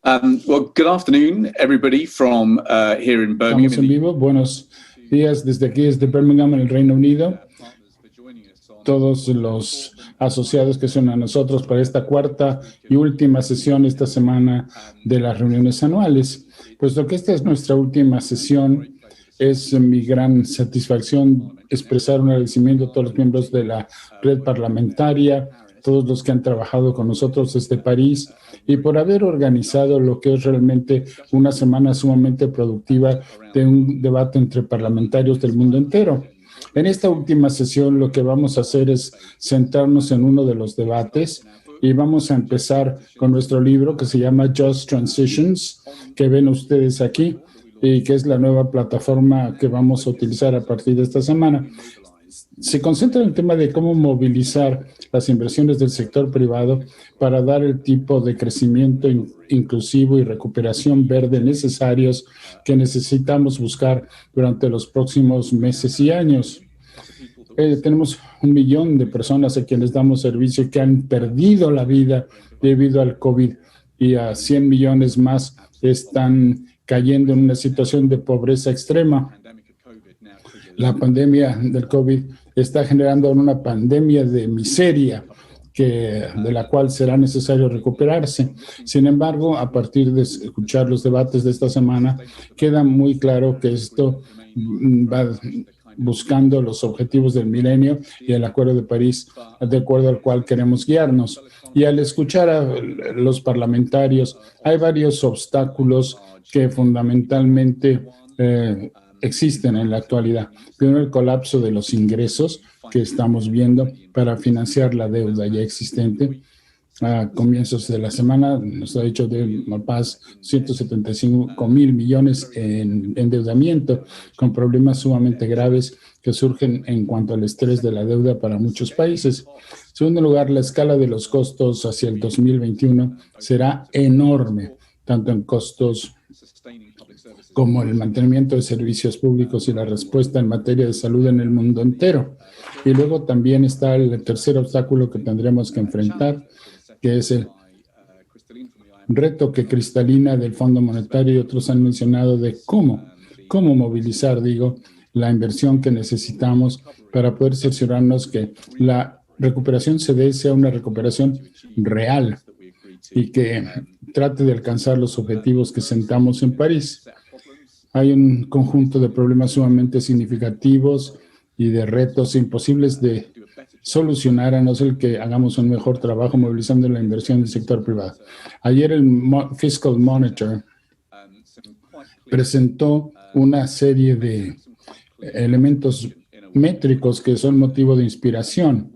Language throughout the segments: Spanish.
Well, good afternoon, everybody from here in Birmingham. Estamos en vivo. Buenos días desde aquí, desde Birmingham, en el Reino Unido. Todos los asociados que son a nosotros para esta cuarta y última sesión esta semana de las reuniones anuales. Puesto que esta es nuestra última sesión, es mi gran satisfacción expresar un agradecimiento a todos los miembros de la red parlamentaria, todos los que han trabajado con nosotros desde París y por haber organizado lo que es realmente una semana sumamente productiva de un debate entre parlamentarios del mundo entero. En esta última sesión lo que vamos a hacer es centrarnos en uno de los debates y vamos a empezar con nuestro libro que se llama Just Transitions, que ven ustedes aquí y que es la nueva plataforma que vamos a utilizar a partir de esta semana. Se concentra en el tema de cómo movilizar las inversiones del sector privado para dar el tipo de crecimiento inclusivo y recuperación verde necesarios que necesitamos buscar durante los próximos meses y años. Tenemos 1 millón de personas a quienes damos servicio que han perdido la vida debido al COVID y a 100 millones más están cayendo en una situación de pobreza extrema. La pandemia del COVID está generando una pandemia de miseria de la cual será necesario recuperarse. Sin embargo, a partir de escuchar los debates de esta semana, queda muy claro que esto va buscando los objetivos del milenio y el Acuerdo de París, de acuerdo al cual queremos guiarnos. Y al escuchar a los parlamentarios, hay varios obstáculos que fundamentalmente existen en la actualidad. Primero, el colapso de los ingresos que estamos viendo para financiar la deuda ya existente. A comienzos de la semana nos ha dicho de Paz 175,000 millones en endeudamiento, con problemas sumamente graves que surgen en cuanto al estrés de la deuda para muchos países. En segundo lugar, la escala de los costos hacia el 2021 será enorme, tanto en costos como el mantenimiento de servicios públicos y la respuesta en materia de salud en el mundo entero. Y luego también está el tercer obstáculo que tendremos que enfrentar, que es el reto que Cristalina del Fondo Monetario y otros han mencionado de cómo movilizar, la inversión que necesitamos para poder cerciorarnos que la recuperación sea una recuperación real y que trate de alcanzar los objetivos que sentamos en París. Hay un conjunto de problemas sumamente significativos y de retos imposibles de solucionar a no ser que hagamos un mejor trabajo movilizando la inversión del sector privado. Ayer el Fiscal Monitor presentó una serie de elementos métricos que son motivo de inspiración.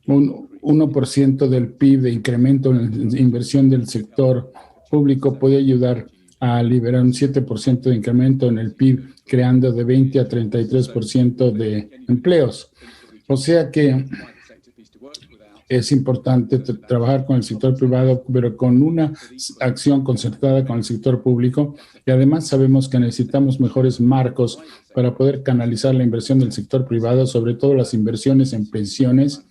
Un 1% del PIB de incremento en la inversión del sector público puede ayudar a liberar un 7% de incremento en el PIB, creando de 20 a 33% de empleos. O sea que es importante trabajar con el sector privado, pero con una acción concertada con el sector público. Y además sabemos que necesitamos mejores marcos para poder canalizar la inversión del sector privado, sobre todo las inversiones en pensiones,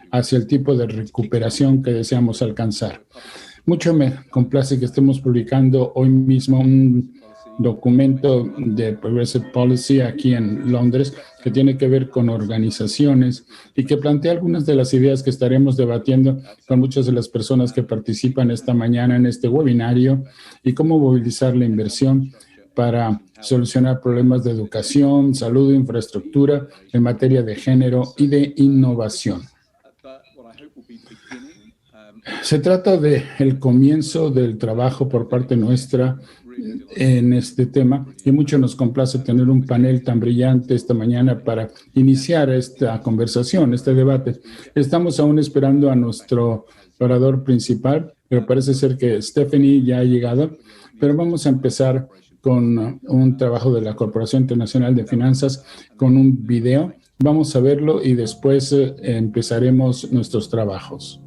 hacia el tipo de recuperación que deseamos alcanzar. Mucho me complace que estemos publicando hoy mismo un documento de Progressive Policy aquí en Londres que tiene que ver con organizaciones y que plantea algunas de las ideas que estaremos debatiendo con muchas de las personas que participan esta mañana en este webinario y cómo movilizar la inversión para solucionar problemas de educación, salud e infraestructura en materia de género y de innovación. Se trata del comienzo del trabajo por parte nuestra en este tema y mucho nos complace tener un panel tan brillante esta mañana para iniciar esta conversación, este debate. Estamos aún esperando a nuestro orador principal, pero parece ser que Stephanie ya ha llegado, pero vamos a empezar con un trabajo de la Corporación Internacional de Finanzas con un video. Vamos a verlo y después empezaremos nuestros trabajos.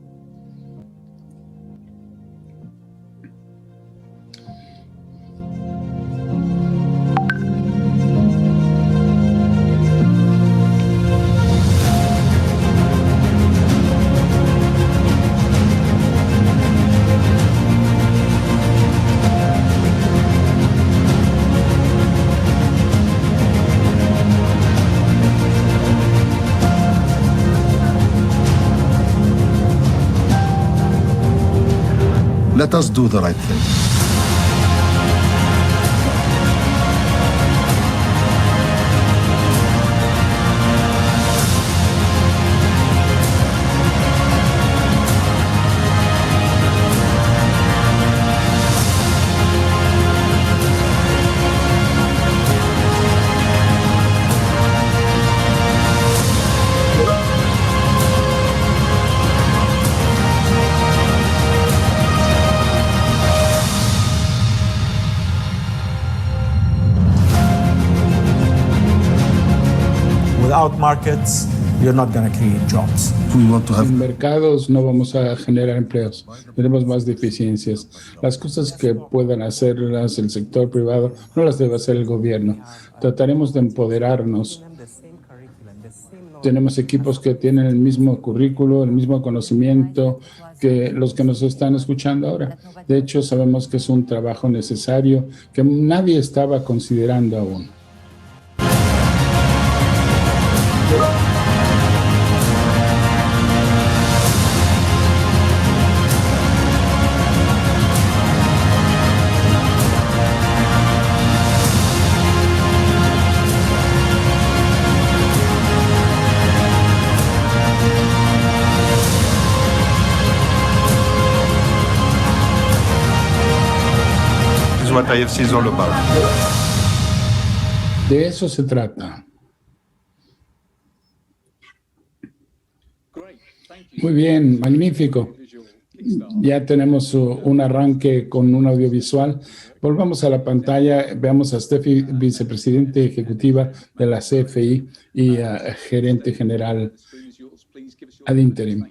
Let us do the right thing. Without markets, you're not going to create jobs. We want to have Sin mercados no vamos a generar empleos, tenemos más deficiencias. Las cosas que puedan hacerlas el sector privado no las debe hacer el gobierno. Trataremos de empoderarnos. Tenemos equipos que tienen el mismo currículo, el mismo conocimiento que los que nos están escuchando ahora. De hecho, sabemos que es un trabajo necesario que nadie estaba considerando aún. This is what IFC is all about. De eso se trata. Muy bien, magnífico. Ya tenemos un arranque con un audiovisual. Volvamos a la pantalla, veamos a Steffi, vicepresidente ejecutiva de la CFI y gerente general ad interim.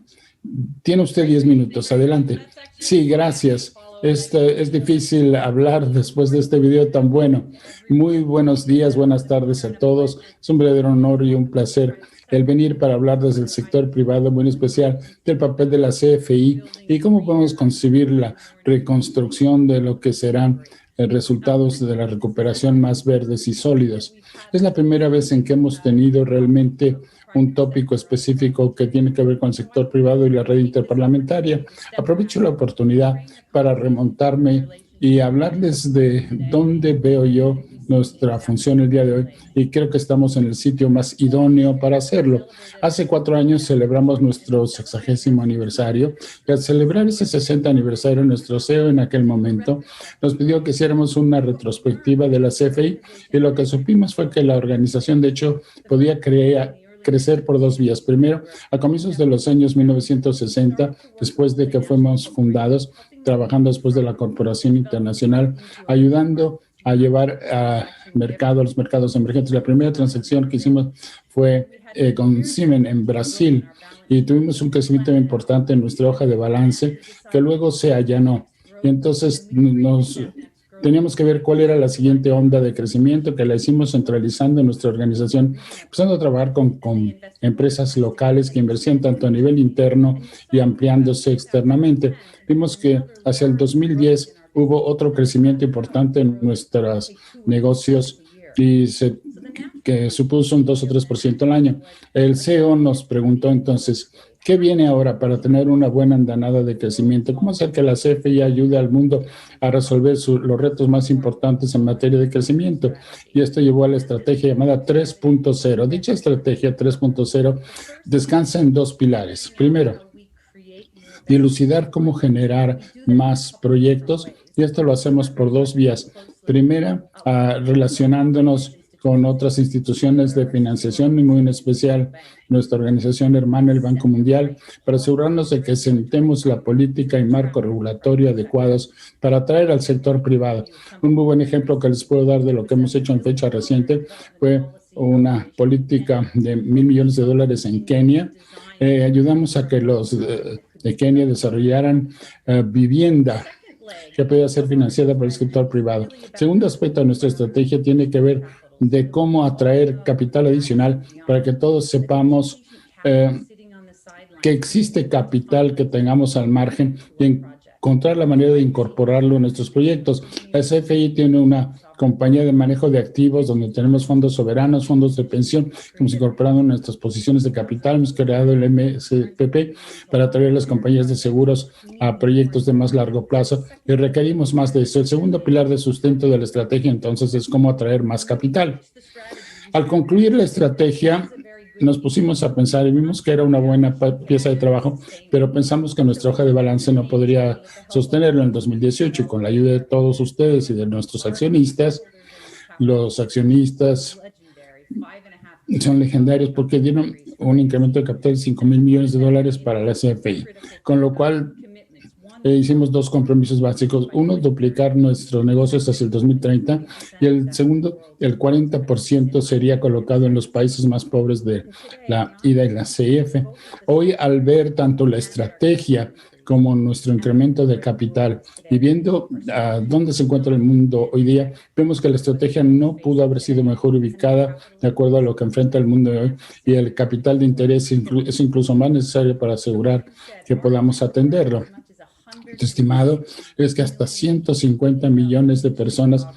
Tiene usted 10 minutos, adelante. Sí, gracias. Es difícil hablar después de este video tan bueno. Muy buenos días, buenas tardes a todos. Es un verdadero honor y un placer el venir para hablar desde el sector privado, muy especial del papel de la CFI y cómo podemos concebir la reconstrucción de lo que serán resultados de la recuperación más verdes y sólidos. Es la primera vez en que hemos tenido realmente un tópico específico que tiene que ver con el sector privado y la red interparlamentaria. Aprovecho la oportunidad para remontarme y hablarles de dónde veo yo nuestra función el día de hoy y creo que estamos en el sitio más idóneo para hacerlo. Hace 4 años celebramos nuestro 60º aniversario y al celebrar ese 60 aniversario, nuestro CEO en aquel momento nos pidió que hiciéramos una retrospectiva de la CFI y lo que supimos fue que la organización de hecho podía crecer por 2 vías. Primero, a comienzos de los años 1960, después de que fuimos fundados, trabajando después de la Corporación Internacional, ayudando a llevar a los mercados emergentes. La primera transacción que hicimos fue con Siemens en Brasil y tuvimos un crecimiento importante en nuestra hoja de balance que luego se allanó. Y entonces teníamos que ver cuál era la siguiente onda de crecimiento que la hicimos centralizando en nuestra organización, empezando a trabajar con empresas locales que invertían tanto a nivel interno y ampliándose externamente. Vimos que hacia el 2010 hubo otro crecimiento importante en nuestros negocios y que supuso un 2 o 3% al año. El CEO nos preguntó entonces, ¿qué viene ahora para tener una buena andanada de crecimiento? ¿Cómo hacer que la CFI ayude al mundo a resolver los retos más importantes en materia de crecimiento? Y esto llevó a la estrategia llamada 3.0. Dicha estrategia 3.0 descansa en 2 pilares. Primero, dilucidar cómo generar más proyectos y esto lo hacemos por 2 vías. Primera, relacionándonos con otras instituciones de financiación y muy en especial nuestra organización hermana, el Banco Mundial, para asegurarnos de que sentemos la política y marco regulatorio adecuados para atraer al sector privado. Un muy buen ejemplo que les puedo dar de lo que hemos hecho en fecha reciente fue una política de $1,000 millones en Kenia. Ayudamos a que los de Kenia desarrollaran vivienda que pueda ser financiada por el sector privado. Segundo aspecto de nuestra estrategia tiene que ver de cómo atraer capital adicional para que todos sepamos que existe capital que tengamos al margen y encontrar la manera de incorporarlo en nuestros proyectos. La CFI tiene una compañía de manejo de activos donde tenemos fondos soberanos, fondos de pensión que hemos incorporado en nuestras posiciones de capital. Hemos creado el MSPP para atraer a las compañías de seguros a proyectos de más largo plazo y requerimos más de eso. El segundo pilar de sustento de la estrategia entonces es cómo atraer más capital. Al concluir la estrategia, nos pusimos a pensar y vimos que era una buena pieza de trabajo, pero pensamos que nuestra hoja de balance no podría sostenerlo en 2018 y con la ayuda de todos ustedes y de nuestros accionistas. Los accionistas son legendarios porque dieron un incremento de capital de $5,000 millones para la CFI, con lo cual hicimos dos compromisos básicos. Uno, duplicar nuestros negocios hacia el 2030 y el segundo, el 40% sería colocado en los países más pobres de la IDA y la CIF. Hoy, al ver tanto la estrategia como nuestro incremento de capital y viendo dónde se encuentra el mundo hoy día, vemos que la estrategia no pudo haber sido mejor ubicada de acuerdo a lo que enfrenta el mundo de hoy y el capital de interés es incluso más necesario para asegurar que podamos atenderlo. Estimado es que hasta 150 millones de personas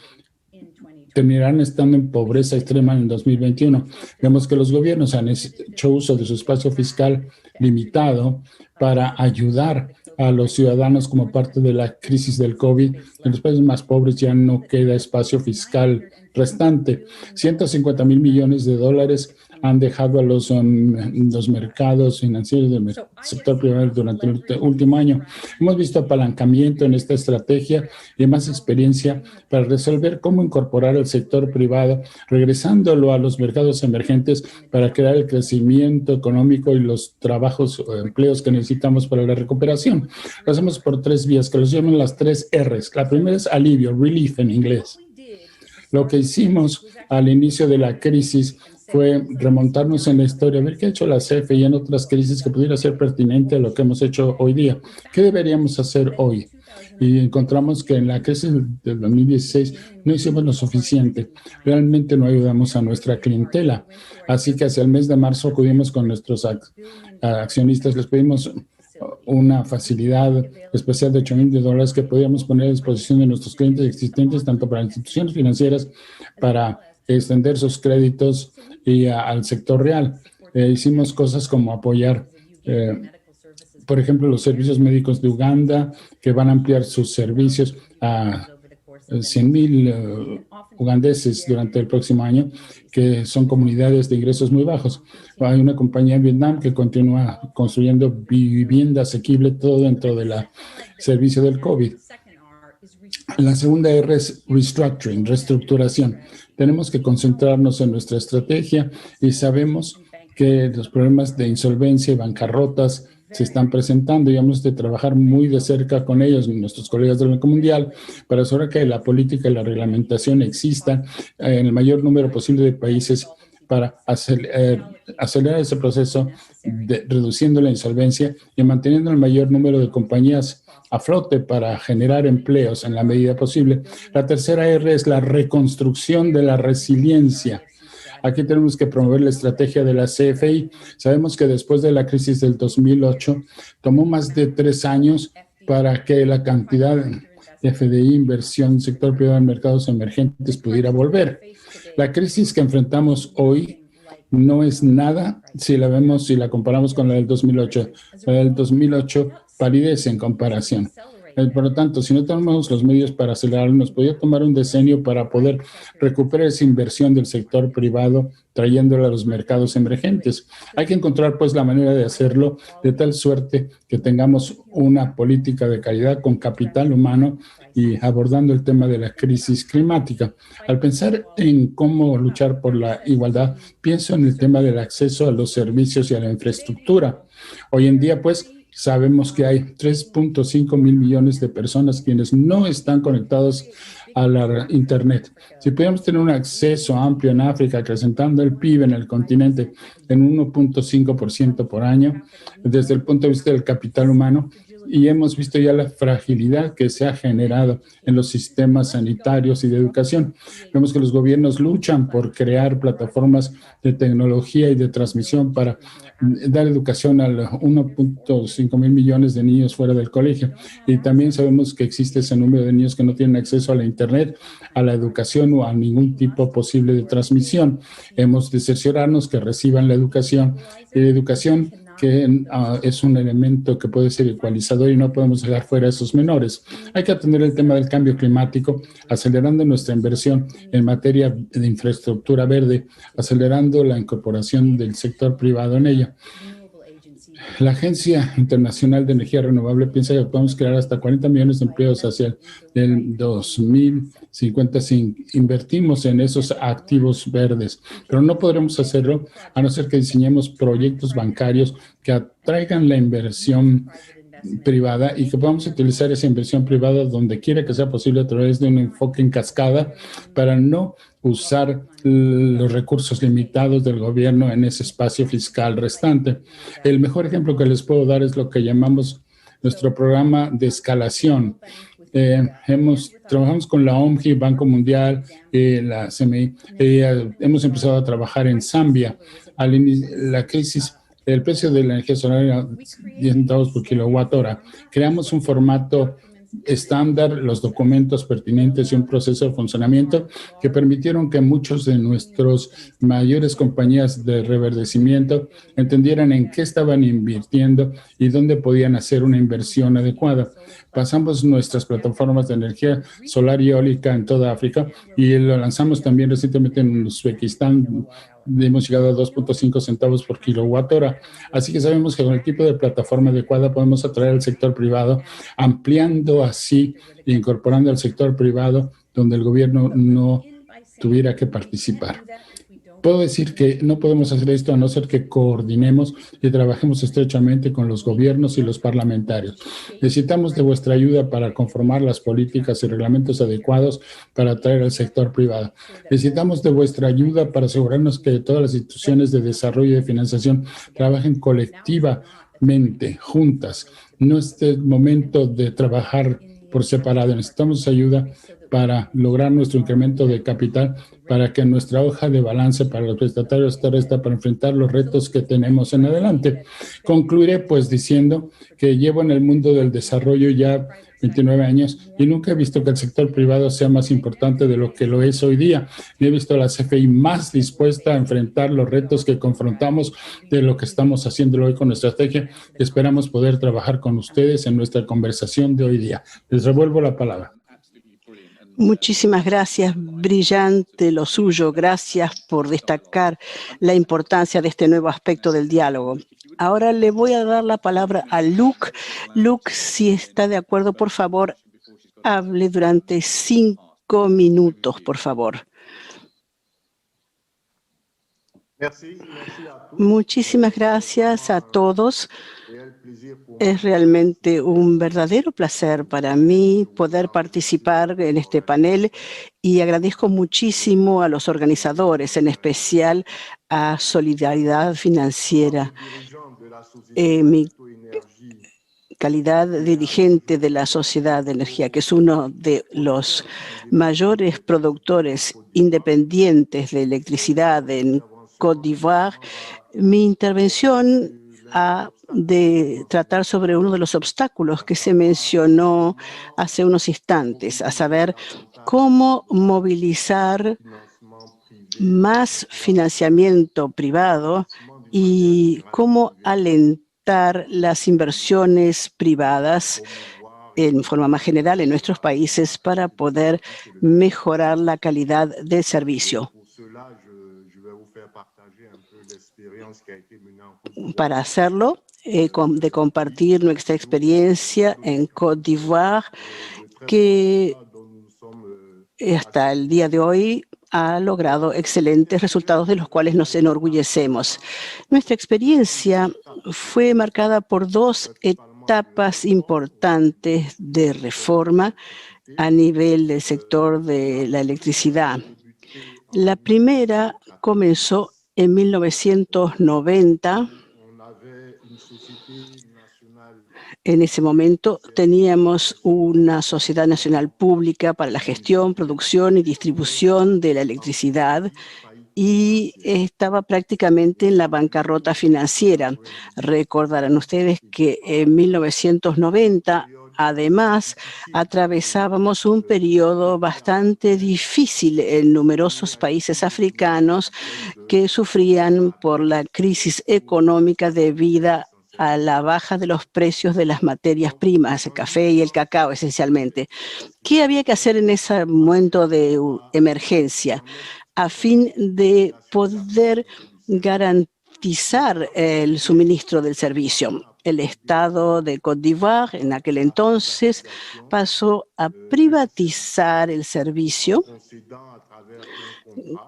terminarán estando en pobreza extrema en el 2021. Vemos que los gobiernos han hecho uso de su espacio fiscal limitado para ayudar a los ciudadanos como parte de la crisis del COVID. En los países más pobres ya no queda espacio fiscal restante. 150 mil millones de dólares han dejado a los mercados financieros del sector privado durante el último año. Hemos visto apalancamiento en esta estrategia y más experiencia para resolver cómo incorporar el sector privado, regresándolo a los mercados emergentes para crear el crecimiento económico y los trabajos o empleos que necesitamos para la recuperación. Lo hacemos por tres vías, que los llaman las 3 R's. La primera es alivio, relief en inglés. Lo que hicimos al inicio de la crisis fue remontarnos en la historia, ver qué ha hecho la CFI en otras crisis que pudiera ser pertinente a lo que hemos hecho hoy día. ¿Qué deberíamos hacer hoy? Y encontramos que en la crisis del 2016 no hicimos lo suficiente. Realmente no ayudamos a nuestra clientela. Así que hacia el mes de marzo acudimos con nuestros accionistas, les pedimos una facilidad especial de $8,000 que podíamos poner a disposición de nuestros clientes existentes, tanto para instituciones financieras, para extender sus créditos y al sector real. Hicimos cosas como apoyar, por ejemplo, los servicios médicos de Uganda, que van a ampliar sus servicios a 100,000 ugandeses durante el próximo año, que son comunidades de ingresos muy bajos. Hay una compañía en Vietnam que continúa construyendo vivienda asequible, todo dentro del servicio del COVID. La segunda R es restructuring, reestructuración. Tenemos que concentrarnos en nuestra estrategia y sabemos que los problemas de insolvencia y bancarrotas se están presentando y vamos a trabajar muy de cerca con ellos, nuestros colegas del Banco Mundial, para asegurar que la política y la reglamentación existan en el mayor número posible de países para acelerar ese proceso, reduciendo la insolvencia y manteniendo el mayor número de compañías a flote para generar empleos en la medida posible. La tercera R es la reconstrucción de la resiliencia. Aquí tenemos que promover la estrategia de la CFI. Sabemos que después de la crisis del 2008, tomó más de 3 años para que la cantidad de FDI, inversión en sector privado en mercados emergentes pudiera volver. La crisis que enfrentamos hoy no es nada si la comparamos con la del 2008. La del 2008 palidece en comparación. Por lo tanto, si no tenemos los medios para acelerarlo, nos podría tomar un decenio para poder recuperar esa inversión del sector privado, trayéndola a los mercados emergentes. Hay que encontrar, pues, la manera de hacerlo de tal suerte que tengamos una política de calidad con capital humano y abordando el tema de la crisis climática. Al pensar en cómo luchar por la igualdad, pienso en el tema del acceso a los servicios y a la infraestructura. Hoy en día, pues, sabemos que hay 3.5 mil millones de personas quienes no están conectados a la Internet. Si pudiéramos tener un acceso amplio en África, acrecentando el PIB en el continente en 1.5% por año, desde el punto de vista del capital humano, y hemos visto ya la fragilidad que se ha generado en los sistemas sanitarios y de educación. Vemos que los gobiernos luchan por crear plataformas de tecnología y de transmisión para dar educación a 1.5 mil millones de niños fuera del colegio. Y también sabemos que existe ese número de niños que no tienen acceso a la Internet, a la educación o a ningún tipo posible de transmisión. Hemos de cerciorarnos que reciban la educación y la educación que es un elemento que puede ser ecualizador y no podemos dejar fuera a esos menores. Hay que atender el tema del cambio climático, acelerando nuestra inversión en materia de infraestructura verde, acelerando la incorporación del sector privado en ella. La Agencia Internacional de Energía Renovable piensa que podemos crear hasta 40 millones de empleos hacia el 2050 si invertimos en esos activos verdes, pero no podremos hacerlo a no ser que diseñemos proyectos bancarios que atraigan la inversión privada y que podamos utilizar esa inversión privada donde quiera que sea posible a través de un enfoque en cascada para no usar los recursos limitados del gobierno en ese espacio fiscal restante. El mejor ejemplo que les puedo dar es lo que llamamos nuestro programa de escalación. Trabajamos con la OMGI, Banco Mundial, la CMI, hemos empezado a trabajar en Zambia. La crisis, el precio de la energía solar era 10 centavos por kilowatt hora. Creamos un formato estándar, los documentos pertinentes y un proceso de funcionamiento que permitieron que muchos de nuestros mayores compañías de reverdecimiento entendieran en qué estaban invirtiendo y dónde podían hacer una inversión adecuada. Pasamos nuestras plataformas de energía solar y eólica en toda África y lo lanzamos también recientemente en Uzbekistán. Hemos llegado a 2.5 centavos por kilowatt hora. Así que sabemos que con el tipo de plataforma adecuada podemos atraer al sector privado, ampliando así e incorporando al sector privado donde el gobierno no tuviera que participar. Puedo decir que no podemos hacer esto a no ser que coordinemos y trabajemos estrechamente con los gobiernos y los parlamentarios. Necesitamos de vuestra ayuda para conformar las políticas y reglamentos adecuados para atraer al sector privado. Necesitamos de vuestra ayuda para asegurarnos que todas las instituciones de desarrollo y de financiación trabajen colectivamente, juntas. No es el momento de trabajar por separado. Necesitamos ayuda para lograr nuestro incremento de capital, para que nuestra hoja de balance para los prestatarios esté lista para enfrentar los retos que tenemos en adelante. Concluiré pues diciendo que llevo en el mundo del desarrollo ya 29 años y nunca he visto que el sector privado sea más importante de lo que lo es hoy día. He visto a la CFI más dispuesta a enfrentar los retos que confrontamos de lo que estamos haciendo hoy con nuestra estrategia. Esperamos poder trabajar con ustedes en nuestra conversación de hoy día. Les revuelvo la palabra. Muchísimas gracias, brillante lo suyo. Gracias por destacar la importancia de este nuevo aspecto del diálogo. Ahora le voy a dar la palabra a Luc. Luc, si está de acuerdo, por favor, hable durante 5 minutos, por favor. Muchísimas gracias a todos. Es realmente un verdadero placer para mí poder participar en este panel y agradezco muchísimo a los organizadores, en especial a Solidaridad Financiera. Mi calidad de dirigente de la Sociedad de Energía, que es uno de los mayores productores independientes de electricidad en Côte d'Ivoire, mi intervención ha de tratar sobre uno de los obstáculos que se mencionó hace unos instantes, a saber, cómo movilizar más financiamiento privado y cómo alentar las inversiones privadas en forma más general en nuestros países para poder mejorar la calidad del servicio. Para hacerlo, de compartir nuestra experiencia en Côte d'Ivoire, que hasta el día de hoy ha logrado excelentes resultados de los cuales nos enorgullecemos. Nuestra experiencia fue marcada por 2 etapas importantes de reforma a nivel del sector de la electricidad. La primera comenzó en 1990 En ese momento teníamos una sociedad nacional pública para la gestión, producción y distribución de la electricidad y estaba prácticamente en la bancarrota financiera. Recordarán ustedes que en 1990, además, atravesábamos un periodo bastante difícil en numerosos países africanos que sufrían por la crisis económica debida a la baja de los precios de las materias primas, el café y el cacao esencialmente. ¿Qué había que hacer en ese momento de emergencia a fin de poder garantizar el suministro del servicio? El Estado de Côte d'Ivoire en aquel entonces pasó a privatizar el servicio,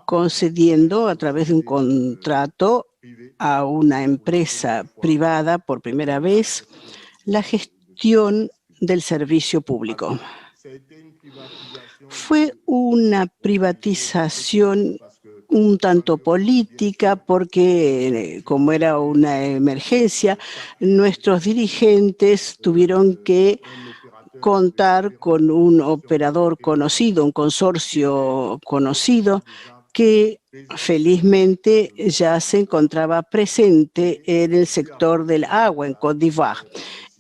concediendo a través de un contrato a una empresa privada por primera vez la gestión del servicio público. Fue una privatización un tanto política porque, como era una emergencia, nuestros dirigentes tuvieron que contar con un operador conocido, un consorcio conocido, que felizmente ya se encontraba presente en el sector del agua en Côte d'Ivoire.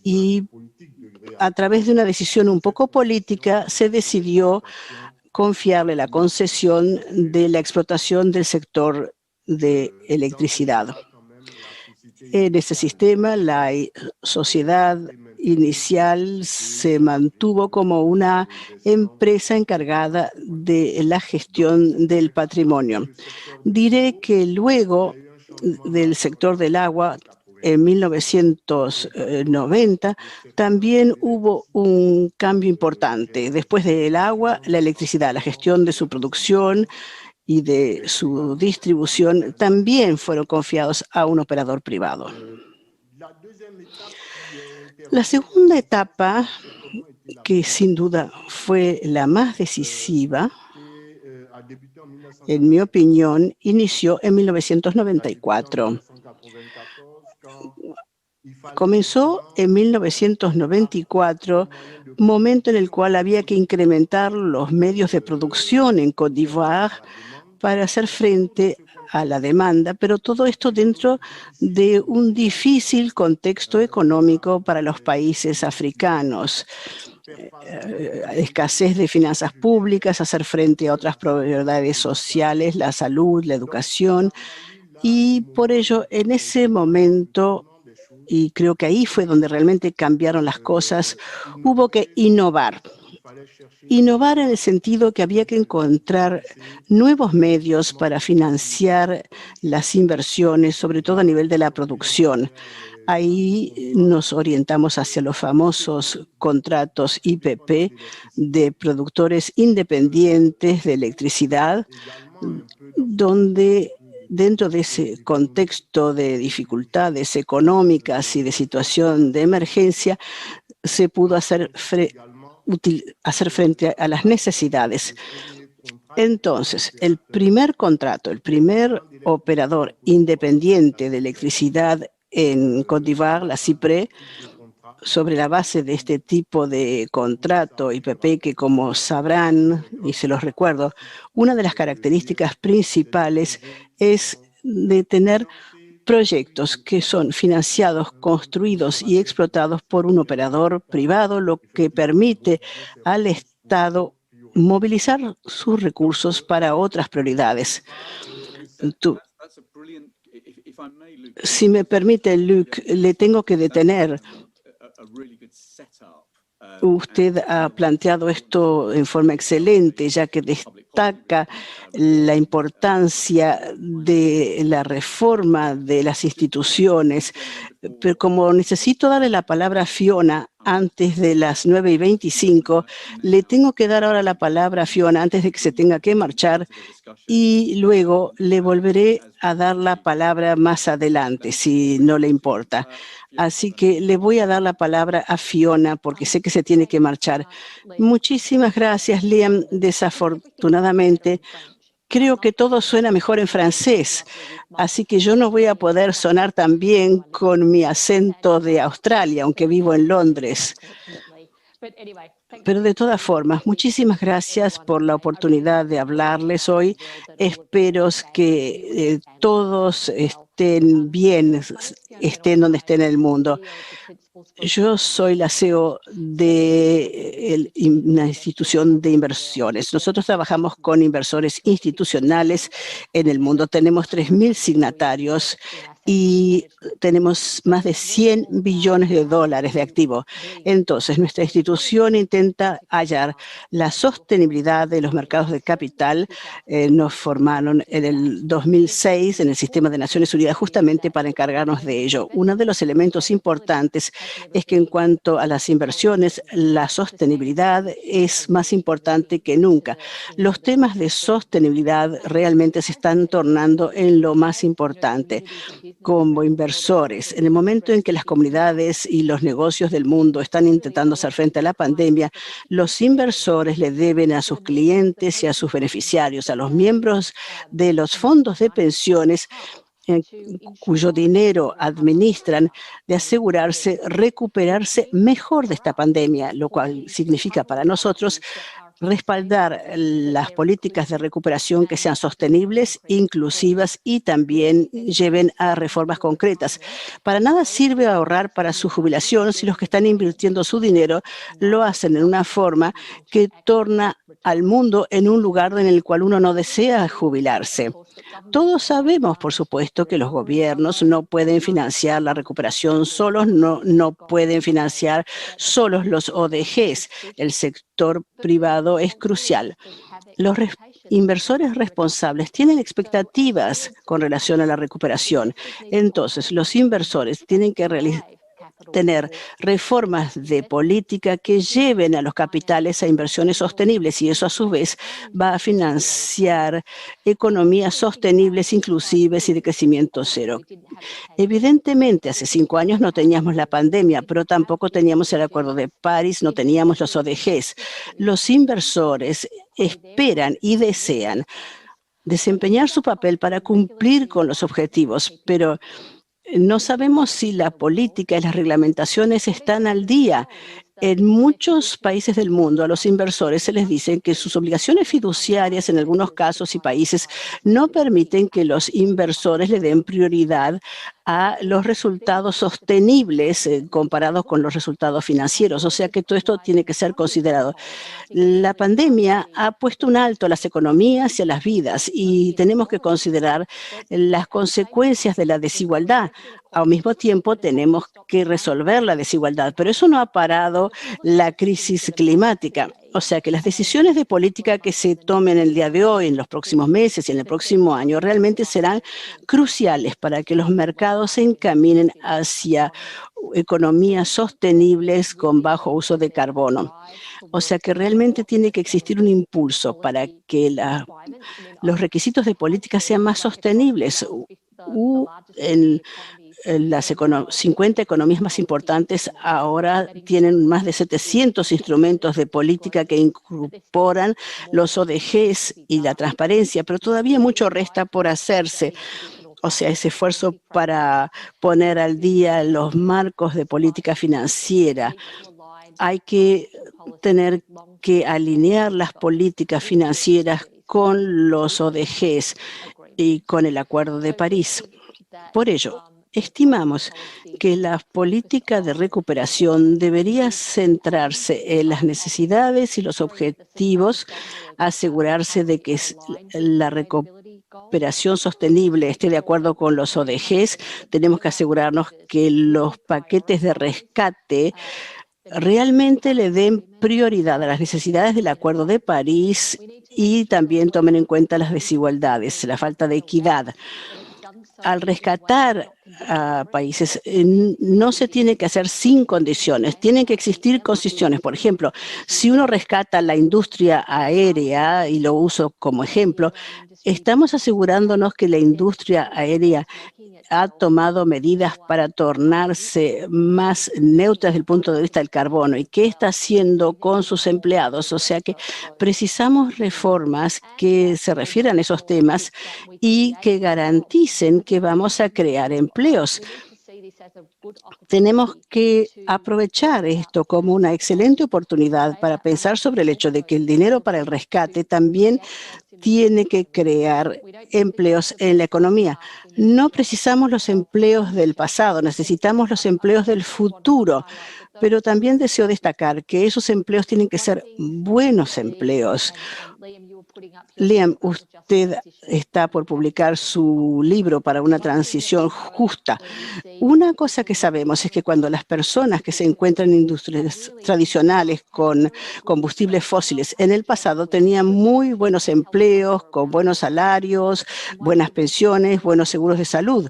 Y a través de una decisión un poco política se decidió confiarle la concesión de la explotación del sector de electricidad. En ese sistema, la sociedad inicial se mantuvo como una empresa encargada de la gestión del patrimonio. Diré que luego del sector del agua, en 1990, también hubo un cambio importante. Después del agua, la electricidad, la gestión de su producción y de su distribución también fueron confiados a un operador privado. La segunda etapa, que sin duda fue la más decisiva, en mi opinión, inició en 1994. Comenzó en 1994, momento en el cual había que incrementar los medios de producción en Côte d'Ivoire para hacer frente a la demanda, pero todo esto dentro de un difícil contexto económico para los países africanos. Escasez de finanzas públicas, hacer frente a otras prioridades sociales, la salud, la educación, y por ello en ese momento, y creo que ahí fue donde realmente cambiaron las cosas, hubo que innovar. Innovar en el sentido que había que encontrar nuevos medios para financiar las inversiones, sobre todo a nivel de la producción. Ahí nos orientamos hacia los famosos contratos IPP de productores independientes de electricidad, donde dentro de ese contexto de dificultades económicas y de situación de emergencia, se pudo hacer frente a las necesidades. Entonces, el primer contrato, el primer operador independiente de electricidad en Côte d'Ivoire, la CIPRE, sobre la base de este tipo de contrato IPP que, como sabrán, y se los recuerdo, una de las características principales es de tener proyectos que son financiados, construidos y explotados por un operador privado, lo que permite al Estado movilizar sus recursos para otras prioridades. Si me permite, Luc, le tengo que detener. Usted ha planteado esto en forma excelente, ya que destaca la importancia de la reforma de las instituciones. Pero como necesito darle la palabra a Fiona antes de las 9:25, le tengo que dar ahora la palabra a Fiona antes de que se tenga que marchar y luego le volveré a dar la palabra más adelante, si no le importa. Así que le voy a dar la palabra a Fiona porque sé que se tiene que marchar. Muchísimas gracias, Liam. Desafortunadamente, creo que todo suena mejor en francés, así que yo no voy a poder sonar tan bien con mi acento de Australia, aunque vivo en Londres. Pero de todas formas, muchísimas gracias por la oportunidad de hablarles hoy. Espero que todos estén bien, estén donde estén en el mundo. Yo soy la CEO de una institución de inversiones. Nosotros trabajamos con inversores institucionales en el mundo. Tenemos 3.000 signatarios y tenemos más de 100 billones de dólares de activo. Entonces, nuestra institución intenta hallar la sostenibilidad de los mercados de capital. Nos formaron en el 2006 en el Sistema de Naciones Unidas justamente para encargarnos de ello. Uno de los elementos importantes es que en cuanto a las inversiones, la sostenibilidad es más importante que nunca. Los temas de sostenibilidad realmente se están tornando en lo más importante. Como inversores, en el momento en que las comunidades y los negocios del mundo están intentando hacer frente a la pandemia, los inversores le deben a sus clientes y a sus beneficiarios, a los miembros de los fondos de pensiones cuyo dinero administran, de asegurarse recuperarse mejor de esta pandemia, lo cual significa para nosotros respaldar las políticas de recuperación que sean sostenibles, inclusivas y también lleven a reformas concretas. Para nada sirve ahorrar para su jubilación si los que están invirtiendo su dinero lo hacen en una forma que torna al mundo en un lugar en el cual uno no desea jubilarse. Todos sabemos, por supuesto, que los gobiernos no pueden financiar la recuperación solos, no pueden financiar solos los ODGs. El sector privado es crucial. Los inversores responsables tienen expectativas con relación a la recuperación. Entonces, los inversores tienen que tener reformas de política que lleven a los capitales a inversiones sostenibles y eso a su vez va a financiar economías sostenibles, inclusivas y de crecimiento cero. Evidentemente, hace 5 años no teníamos la pandemia, pero tampoco teníamos el Acuerdo de París, no teníamos los ODGs. Los inversores esperan y desean desempeñar su papel para cumplir con los objetivos, pero no sabemos si la política y las reglamentaciones están al día. En muchos países del mundo a los inversores se les dice que sus obligaciones fiduciarias en algunos casos y países no permiten que los inversores le den prioridad a los resultados sostenibles comparados con los resultados financieros. O sea que todo esto tiene que ser considerado. La pandemia ha puesto un alto a las economías y a las vidas y tenemos que considerar las consecuencias de la desigualdad. Al mismo tiempo, tenemos que resolver la desigualdad, pero eso no ha parado la crisis climática. O sea que las decisiones de política que se tomen el día de hoy, en los próximos meses y en el próximo año, realmente serán cruciales para que los mercados se encaminen hacia economías sostenibles con bajo uso de carbono. O sea que realmente tiene que existir un impulso para que los requisitos de política sean más sostenibles. En las 50 economías más importantes ahora tienen más de 700 instrumentos de política que incorporan los ODGs y la transparencia, pero todavía mucho resta por hacerse. O sea, ese esfuerzo para poner al día los marcos de política financiera. Hay que tener que alinear las políticas financieras con los ODGs y con el Acuerdo de París. Por ello, estimamos que la política de recuperación debería centrarse en las necesidades y los objetivos, asegurarse de que la recuperación sostenible esté de acuerdo con los ODGs. Tenemos que asegurarnos que los paquetes de rescate realmente le den prioridad a las necesidades del Acuerdo de París y también tomen en cuenta las desigualdades, la falta de equidad. Al rescatar a países, no se tiene que hacer sin condiciones, tienen que existir condiciones. Por ejemplo, si uno rescata la industria aérea, y lo uso como ejemplo, Estamos asegurándonos que la industria aérea ha tomado medidas para tornarse más neutra desde el punto de vista del carbono. ¿Y qué está haciendo con sus empleados? O sea que precisamos reformas que se refieran a esos temas y que garanticen que vamos a crear empleos. Tenemos que aprovechar esto como una excelente oportunidad para pensar sobre el hecho de que el dinero para el rescate también tiene que crear empleos en la economía. No precisamos los empleos del pasado, necesitamos los empleos del futuro. Pero también deseo destacar que esos empleos tienen que ser buenos empleos. Liam, usted está por publicar su libro para una transición justa. Una cosa que sabemos es que cuando las personas que se encuentran en industrias tradicionales con combustibles fósiles en el pasado tenían muy buenos empleos, con buenos salarios, buenas pensiones, buenos seguros de salud.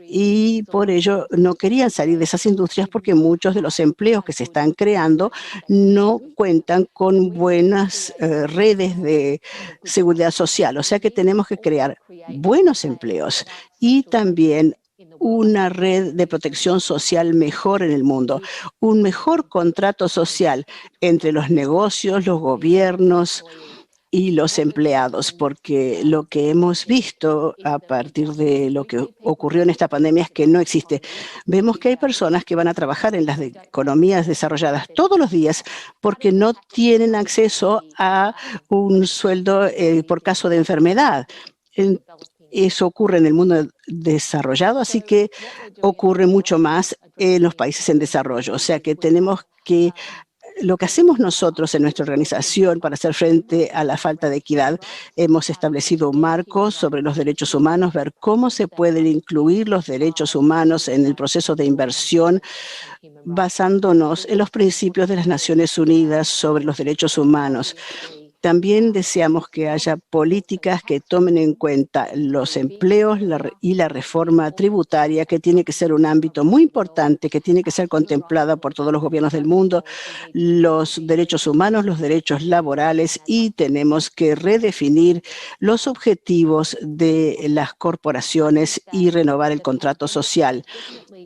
Y por ello no querían salir de esas industrias porque muchos de los empleos que se están creando no cuentan con buenas redes de seguridad social. O sea que tenemos que crear buenos empleos y también una red de protección social mejor en el mundo, un mejor contrato social entre los negocios, los gobiernos y los empleados, porque lo que hemos visto a partir de lo que ocurrió en esta pandemia es que no existe. Vemos que hay personas que van a trabajar en las economías desarrolladas todos los días porque no tienen acceso a un sueldo por caso de enfermedad. Eso ocurre en el mundo desarrollado, así que ocurre mucho más en los países en desarrollo. O sea que tenemos que lo que hacemos nosotros en nuestra organización para hacer frente a la falta de equidad, hemos establecido un marco sobre los derechos humanos, ver cómo se pueden incluir los derechos humanos en el proceso de inversión, basándonos en los principios de las Naciones Unidas sobre los derechos humanos. También deseamos que haya políticas que tomen en cuenta los empleos y la reforma tributaria, que tiene que ser un ámbito muy importante, que tiene que ser contemplada por todos los gobiernos del mundo, los derechos humanos, los derechos laborales, y tenemos que redefinir los objetivos de las corporaciones y renovar el contrato social.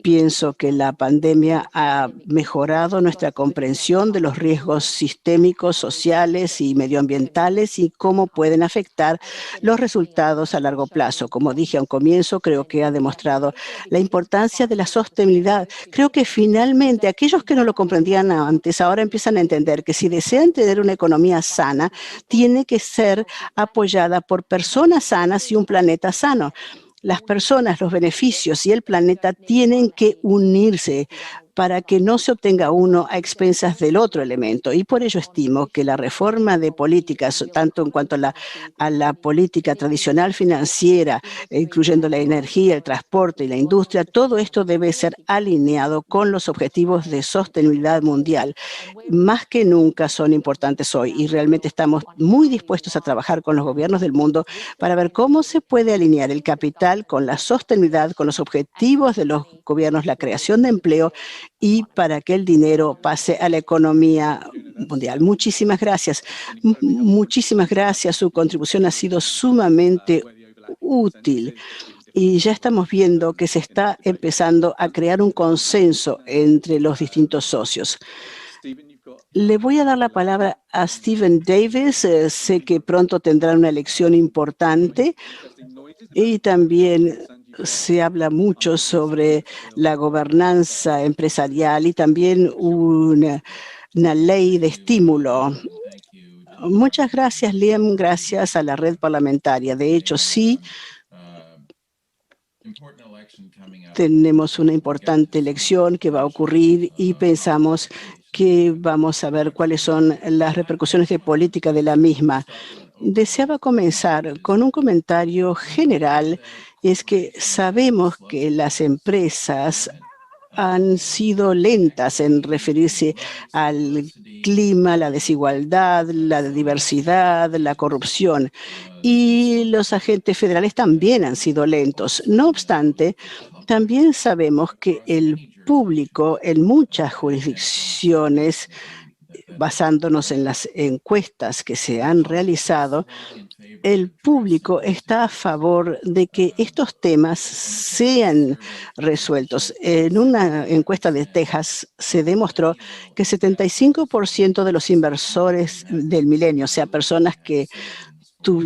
Pienso que la pandemia ha mejorado nuestra comprensión de los riesgos sistémicos, sociales y medioambientales y cómo pueden afectar los resultados a largo plazo. Como dije a un comienzo, creo que ha demostrado la importancia de la sostenibilidad. Creo que finalmente aquellos que no lo comprendían antes ahora empiezan a entender que si desean tener una economía sana, tiene que ser apoyada por personas sanas y un planeta sano. Las personas, los beneficios y el planeta tienen que unirse para que no se obtenga uno a expensas del otro elemento. Y por ello estimo que la reforma de políticas, tanto en cuanto a la política tradicional financiera, incluyendo la energía, el transporte y la industria, todo esto debe ser alineado con los objetivos de sostenibilidad mundial. Más que nunca son importantes hoy y realmente estamos muy dispuestos a trabajar con los gobiernos del mundo para ver cómo se puede alinear el capital con la sostenibilidad, con los objetivos de los gobiernos, la creación de empleo y para que el dinero pase a la economía mundial. Muchísimas gracias. Muchísimas gracias. Su contribución ha sido sumamente útil. Y ya estamos viendo que se está empezando a crear un consenso entre los distintos socios. Le voy a dar la palabra a Stephen Davis. Sé que pronto tendrá una elección importante y también se habla mucho sobre la gobernanza empresarial y también una ley de estímulo. Muchas gracias, Liam. Gracias a la red parlamentaria. De hecho, sí, tenemos una importante elección que va a ocurrir y pensamos que vamos a ver cuáles son las repercusiones de política de la misma. Deseaba comenzar con un comentario general. Es que sabemos que las empresas han sido lentas en referirse al clima, la desigualdad, la diversidad, la corrupción. Y los agentes federales también han sido lentos. No obstante, también sabemos que el público en muchas jurisdicciones basándonos en las encuestas que se han realizado, el público está a favor de que estos temas sean resueltos. En una encuesta de Texas se demostró que 75% de los inversores del milenio, o sea, personas que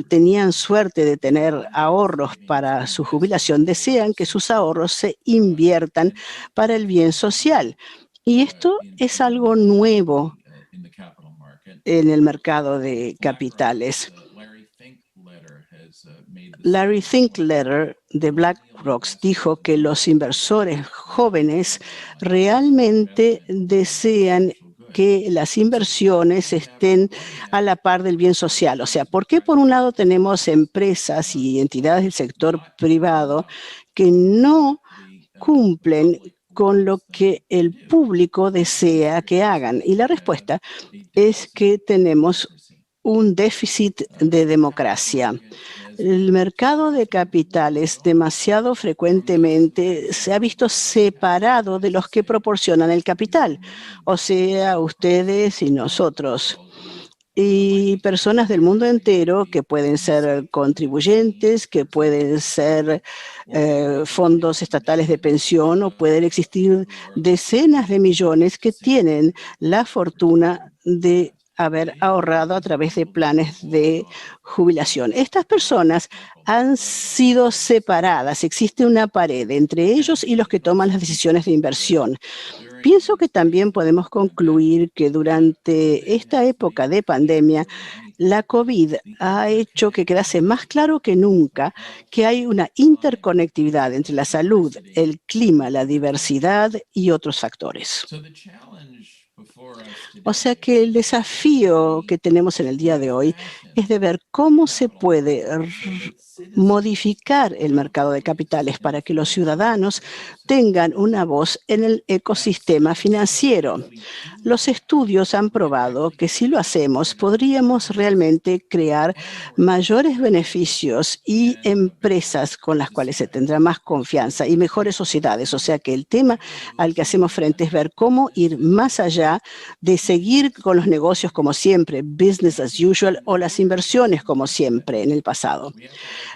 tenían suerte de tener ahorros para su jubilación, desean que sus ahorros se inviertan para el bien social. Y esto es algo nuevo en el mercado de capitales. Larry Finkletter de BlackRock dijo que los inversores jóvenes realmente desean que las inversiones estén a la par del bien social. O sea, ¿por qué por un lado tenemos empresas y entidades del sector privado que no cumplen con lo que el público desea que hagan? Y la respuesta es que tenemos un déficit de democracia. El mercado de capitales demasiado frecuentemente se ha visto separado de los que proporcionan el capital, o sea, ustedes y nosotros. Y personas del mundo entero que pueden ser contribuyentes, que pueden ser fondos estatales de pensión, o pueden existir decenas de millones que tienen la fortuna de haber ahorrado a través de planes de jubilación. Estas personas han sido separadas. Existe una pared entre ellos y los que toman las decisiones de inversión. Pienso que también podemos concluir que durante esta época de pandemia, la COVID ha hecho que quedase más claro que nunca que hay una interconectividad entre la salud, el clima, la diversidad y otros factores. O sea que el desafío que tenemos en el día de hoy es de ver cómo se puede modificar el mercado de capitales para que los ciudadanos tengan una voz en el ecosistema financiero. Los estudios han probado que si lo hacemos, podríamos realmente crear mayores beneficios y empresas con las cuales se tendrá más confianza y mejores sociedades. O sea que el tema al que hacemos frente es ver cómo ir más allá de seguir con los negocios como siempre, business as usual, o las inversiones como siempre en el pasado.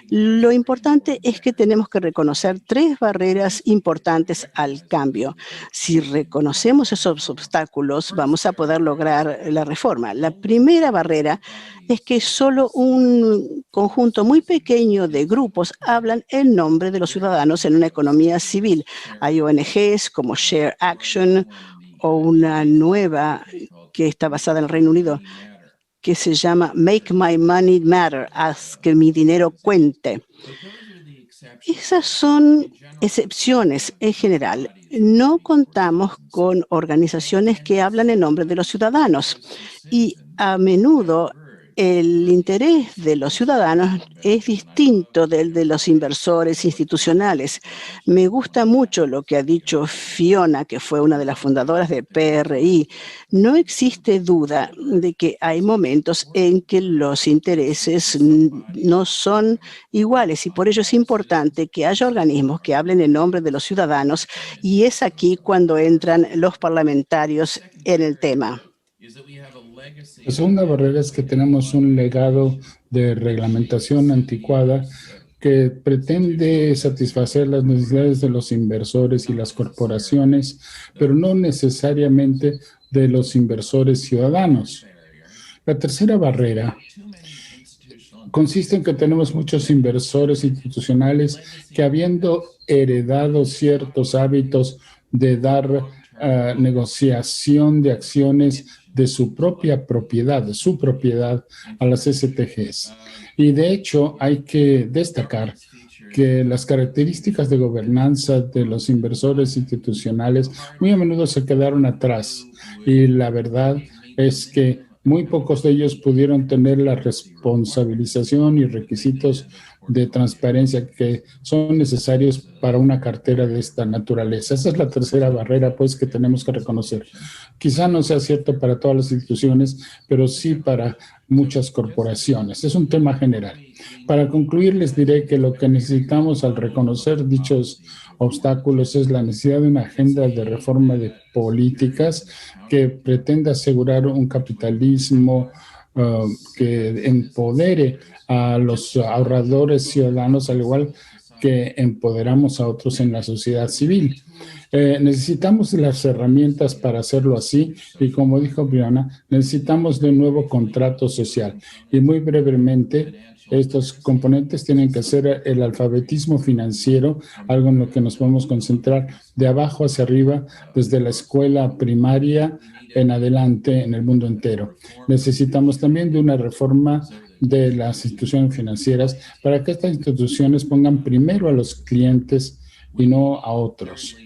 Lo importante es que tenemos que reconocer 3 barreras importantes al cambio. Si reconocemos esos obstáculos, vamos a poder lograr la reforma. La primera barrera es que solo un conjunto muy pequeño de grupos hablan en nombre de los ciudadanos en una economía civil. Hay ONGs como Share Action o una nueva que está basada en el Reino Unido, que se llama Make My Money Matter, haz que mi dinero cuente. Esas son excepciones en general. No contamos con organizaciones que hablan en nombre de los ciudadanos y a menudo el interés de los ciudadanos es distinto del de los inversores institucionales. Me gusta mucho lo que ha dicho Fiona, que fue una de las fundadoras de PRI. No existe duda de que hay momentos en que los intereses no son iguales y por ello es importante que haya organismos que hablen en nombre de los ciudadanos y es aquí cuando entran los parlamentarios en el tema. La segunda barrera es que tenemos un legado de reglamentación anticuada que pretende satisfacer las necesidades de los inversores y las corporaciones, pero no necesariamente de los inversores ciudadanos. La tercera barrera consiste en que tenemos muchos inversores institucionales que, habiendo heredado ciertos hábitos de dar negociación de acciones de su propia propiedad, de su propiedad a las STGs. Y de hecho hay que destacar que las características de gobernanza de los inversores institucionales muy a menudo se quedaron atrás y la verdad es que muy pocos de ellos pudieron tener la responsabilización y requisitos de transparencia que son necesarios para una cartera de esta naturaleza. Esa es la tercera barrera, pues, que tenemos que reconocer. Quizá no sea cierto para todas las instituciones, pero sí para muchas corporaciones. Es un tema general. Para concluir, les diré que lo que necesitamos al reconocer dichos obstáculos es la necesidad de una agenda de reforma de políticas que pretenda asegurar un capitalismo que empodere a los ahorradores ciudadanos, al igual que empoderamos a otros en la sociedad civil. Necesitamos las herramientas para hacerlo así y, como dijo Brianna, necesitamos de un nuevo contrato social. Y muy brevemente, estos componentes tienen que ser el alfabetismo financiero, algo en lo que nos podemos concentrar de abajo hacia arriba, desde la escuela primaria en adelante en el mundo entero. Necesitamos también de una reforma de las instituciones financieras para que estas instituciones pongan primero a los clientes y no a otros.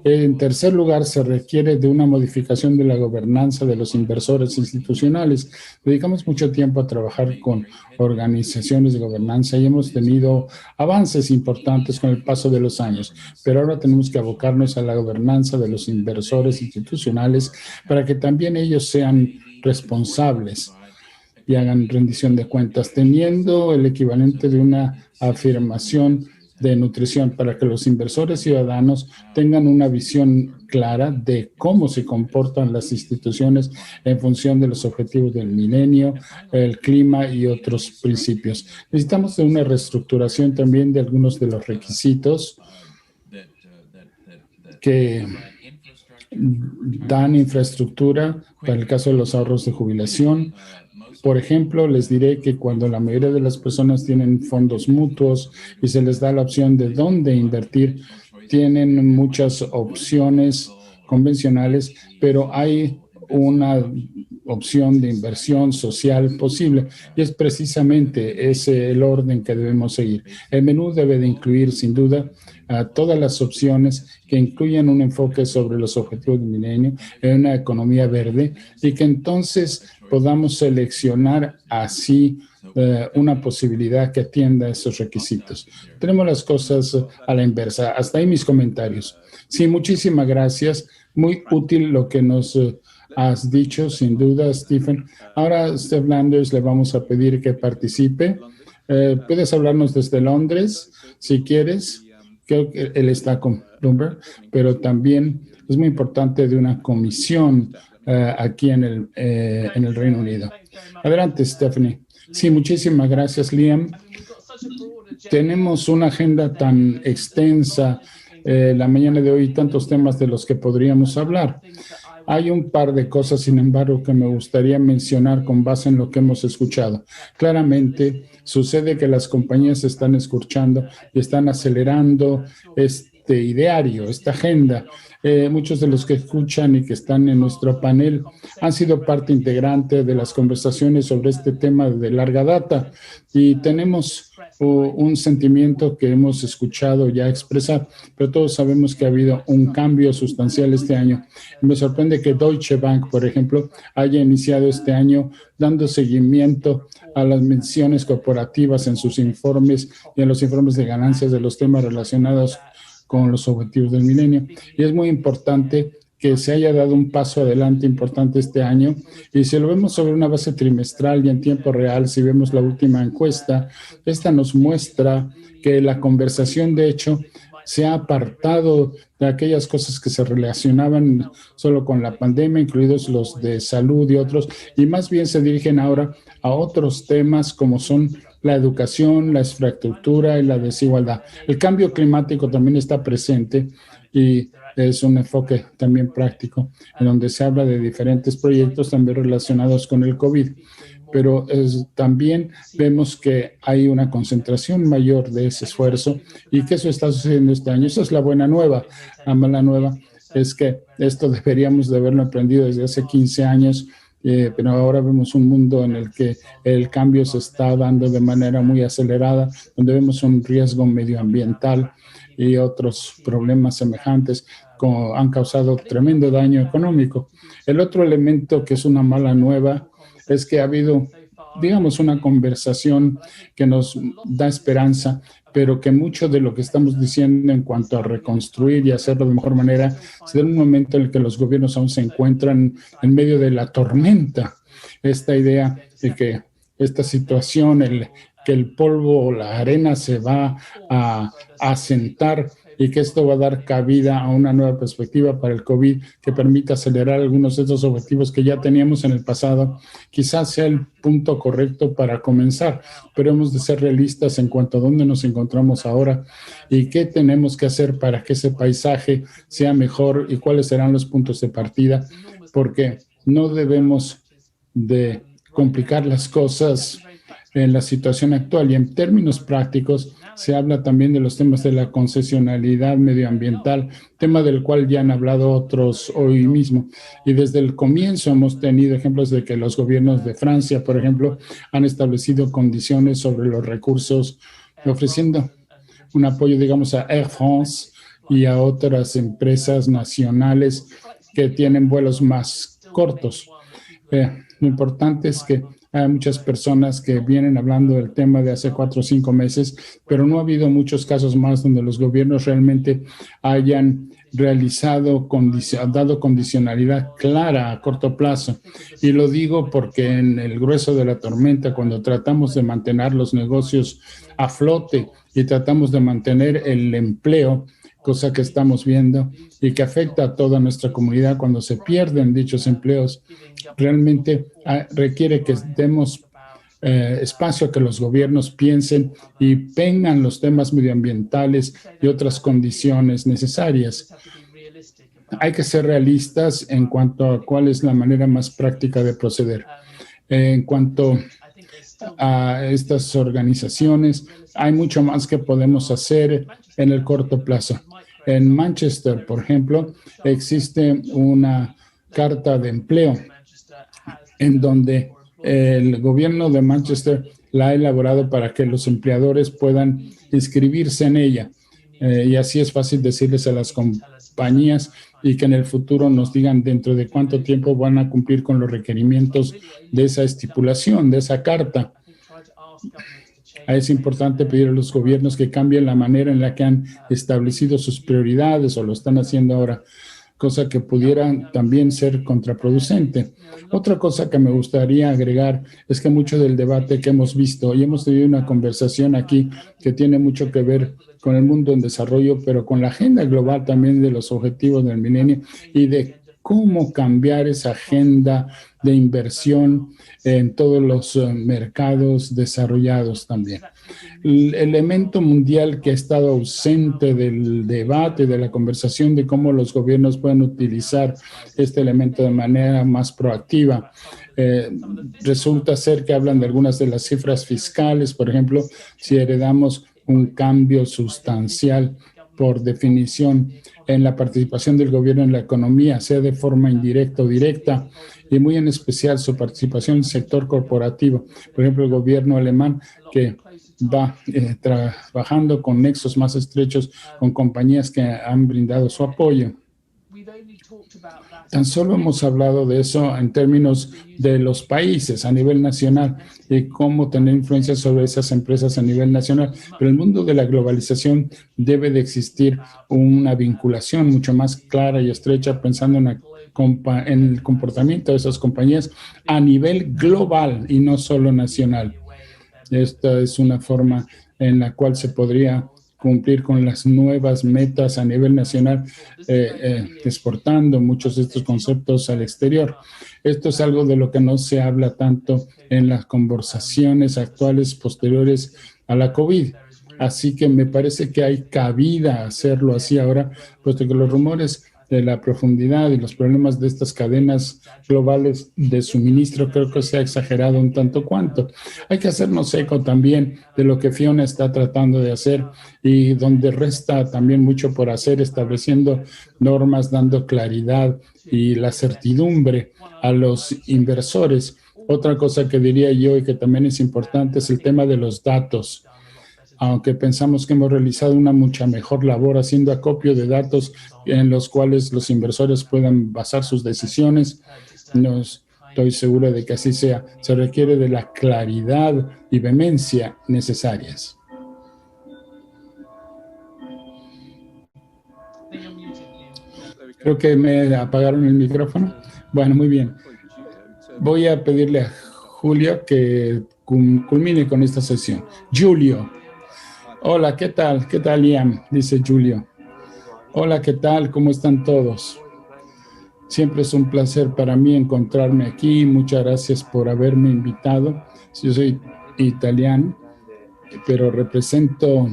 En tercer lugar, se requiere de una modificación de la gobernanza de los inversores institucionales. Dedicamos mucho tiempo a trabajar con organizaciones de gobernanza y hemos tenido avances importantes con el paso de los años, pero ahora tenemos que abocarnos a la gobernanza de los inversores institucionales para que también ellos sean responsables y hagan rendición de cuentas, teniendo el equivalente de una afirmación de nutrición para que los inversores ciudadanos tengan una visión clara de cómo se comportan las instituciones en función de los objetivos del milenio, el clima y otros principios. Necesitamos de una reestructuración también de algunos de los requisitos que dan infraestructura para el caso de los ahorros de jubilación. Por ejemplo, les diré que cuando la mayoría de las personas tienen fondos mutuos y se les da la opción de dónde invertir, tienen muchas opciones convencionales, pero hay una opción de inversión social posible y es precisamente ese el orden que debemos seguir. El menú debe de incluir, sin duda, todas las opciones que incluyan un enfoque sobre los objetivos del milenio en una economía verde y que entonces podamos seleccionar así una posibilidad que atienda esos requisitos. Tenemos las cosas a la inversa. Hasta ahí mis comentarios. Sí, muchísimas gracias. Muy útil lo que nos has dicho, sin duda, Stephen. Ahora, Steph Landers, le vamos a pedir que participe. Puedes hablarnos desde Londres, si quieres. Creo que él está con Bloomberg, pero también es muy importante de una comisión aquí en el Reino Unido. Adelante, Stephanie. Sí, muchísimas gracias, Liam. Tenemos una agenda tan extensa la mañana de hoy, tantos temas de los que podríamos hablar. Hay un par de cosas, sin embargo, que me gustaría mencionar con base en lo que hemos escuchado. Claramente, sucede que las compañías están escuchando y están acelerando este ideario, esta agenda. Muchos de los que escuchan y que están en nuestro panel han sido parte integrante de las conversaciones sobre este tema de larga data y tenemos un sentimiento que hemos escuchado ya expresar, pero todos sabemos que ha habido un cambio sustancial este año. Me sorprende que Deutsche Bank, por ejemplo, haya iniciado este año dando seguimiento a las menciones corporativas en sus informes y en los informes de ganancias de los temas relacionados con los objetivos del milenio. Y es muy importante que se haya dado un paso adelante importante este año. Y si lo vemos sobre una base trimestral y en tiempo real, si vemos la última encuesta, esta nos muestra que la conversación, de hecho, se ha apartado de aquellas cosas que se relacionaban solo con la pandemia, incluidos los de salud y otros, y más bien se dirigen ahora a otros temas como son la educación, la infraestructura y la desigualdad. El cambio climático también está presente y es un enfoque también práctico en donde se habla de diferentes proyectos también relacionados con el COVID. Pero también vemos que hay una concentración mayor de ese esfuerzo y que eso está sucediendo este año. Esa es la buena nueva. La mala nueva es que esto deberíamos de haberlo aprendido desde hace 15 años, pero ahora vemos un mundo en el que el cambio se está dando de manera muy acelerada, donde vemos un riesgo medioambiental y otros problemas semejantes han causado tremendo daño económico. El otro elemento que es una mala nueva es que ha habido digamos, una conversación que nos da esperanza, pero que mucho de lo que estamos diciendo en cuanto a reconstruir y hacerlo de mejor manera, se da en un momento en el que los gobiernos aún se encuentran en medio de la tormenta. Esta idea de que esta situación, que el polvo o la arena se va a asentar y que esto va a dar cabida a una nueva perspectiva para el COVID que permita acelerar algunos de estos objetivos que ya teníamos en el pasado, quizás sea el punto correcto para comenzar, pero hemos de ser realistas en cuanto a dónde nos encontramos ahora y qué tenemos que hacer para que ese paisaje sea mejor y cuáles serán los puntos de partida, porque no debemos de complicar las cosas en la situación actual. Y en términos prácticos se habla también de los temas de la concesionalidad medioambiental, tema del cual ya han hablado otros hoy mismo. Y desde el comienzo hemos tenido ejemplos de que los gobiernos de Francia, por ejemplo, han establecido condiciones sobre los recursos, ofreciendo un apoyo, digamos, a Air France y a otras empresas nacionales que tienen vuelos más cortos. Lo importante es que hay muchas personas que vienen hablando del tema de hace 4 o 5 meses, pero no ha habido muchos casos más donde los gobiernos realmente hayan dado condicionalidad clara a corto plazo. Y lo digo porque en el grueso de la tormenta, cuando tratamos de mantener los negocios a flote y tratamos de mantener el empleo, cosa que estamos viendo y que afecta a toda nuestra comunidad cuando se pierden dichos empleos, realmente requiere que demos espacio a que los gobiernos piensen y vengan los temas medioambientales y otras condiciones necesarias. Hay que ser realistas en cuanto a cuál es la manera más práctica de proceder. En cuanto a estas organizaciones, hay mucho más que podemos hacer en el corto plazo. En Manchester, por ejemplo, existe una carta de empleo en donde el gobierno de Manchester la ha elaborado para que los empleadores puedan inscribirse en ella. Y así es fácil decirles a las compañías y que en el futuro nos digan dentro de cuánto tiempo van a cumplir con los requerimientos de esa estipulación, de esa carta. Es importante pedir a los gobiernos que cambien la manera en la que han establecido sus prioridades o lo están haciendo ahora, cosa que pudiera también ser contraproducente. Otra cosa que me gustaría agregar es que mucho del debate que hemos visto, y hemos tenido una conversación aquí que tiene mucho que ver con el mundo en desarrollo, pero con la agenda global también de los objetivos del milenio y de cómo cambiar esa agenda de inversión en todos los mercados desarrollados también. El elemento mundial que ha estado ausente del debate, de la conversación de cómo los gobiernos pueden utilizar este elemento de manera más proactiva. Resulta ser que hablan de algunas de las cifras fiscales, por ejemplo, si heredamos un cambio sustancial por definición en la participación del gobierno en la economía, sea de forma indirecta o directa, y muy en especial su participación en el sector corporativo. Por ejemplo, el gobierno alemán que va trabajando con nexos más estrechos con compañías que han brindado su apoyo. Tan solo hemos hablado de eso en términos de los países a nivel nacional y cómo tener influencia sobre esas empresas a nivel nacional. Pero en el mundo de la globalización debe de existir una vinculación mucho más clara y estrecha pensando en el comportamiento de esas compañías a nivel global y no solo nacional. Esta es una forma en la cual se podría cumplir con las nuevas metas a nivel nacional, exportando muchos de estos conceptos al exterior. Esto es algo de lo que no se habla tanto en las conversaciones actuales posteriores a la COVID. Así que me parece que hay cabida a hacerlo así ahora, puesto que los rumores de la profundidad y los problemas de estas cadenas globales de suministro creo que se ha exagerado un tanto cuanto. Hay que hacernos eco también de lo que Fiona está tratando de hacer y donde resta también mucho por hacer, estableciendo normas, dando claridad y la certidumbre a los inversores. Otra cosa que diría yo y que también es importante es el tema de los datos. Aunque pensamos que hemos realizado una mucha mejor labor haciendo acopio de datos en los cuales los inversores puedan basar sus decisiones, nos Estoy seguro de que así sea. Se requiere de la claridad y vehemencia necesarias. Creo que me apagaron el micrófono. Bueno, muy bien. Voy a pedirle a Julio que culmine con esta sesión. Julio. Hola, ¿qué tal? ¿Qué tal, Ian? Dice Julio. Hola, ¿qué tal? ¿Cómo están todos? Siempre es un placer para mí encontrarme aquí. Muchas gracias por haberme invitado. Yo soy italiano, pero represento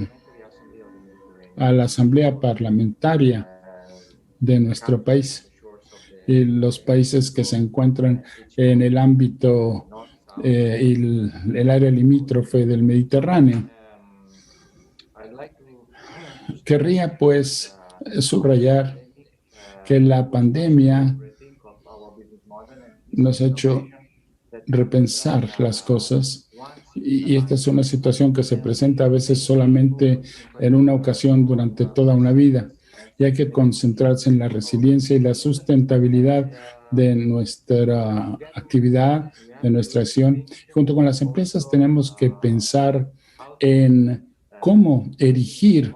a la Asamblea Parlamentaria de nuestro país y los países que se encuentran en el ámbito y el área limítrofe del Mediterráneo. Querría pues subrayar que la pandemia nos ha hecho repensar las cosas y esta es una situación que se presenta a veces solamente en una ocasión durante toda una vida y hay que concentrarse en la resiliencia y la sustentabilidad de nuestra actividad, de nuestra acción. Junto con las empresas tenemos que pensar en cómo erigir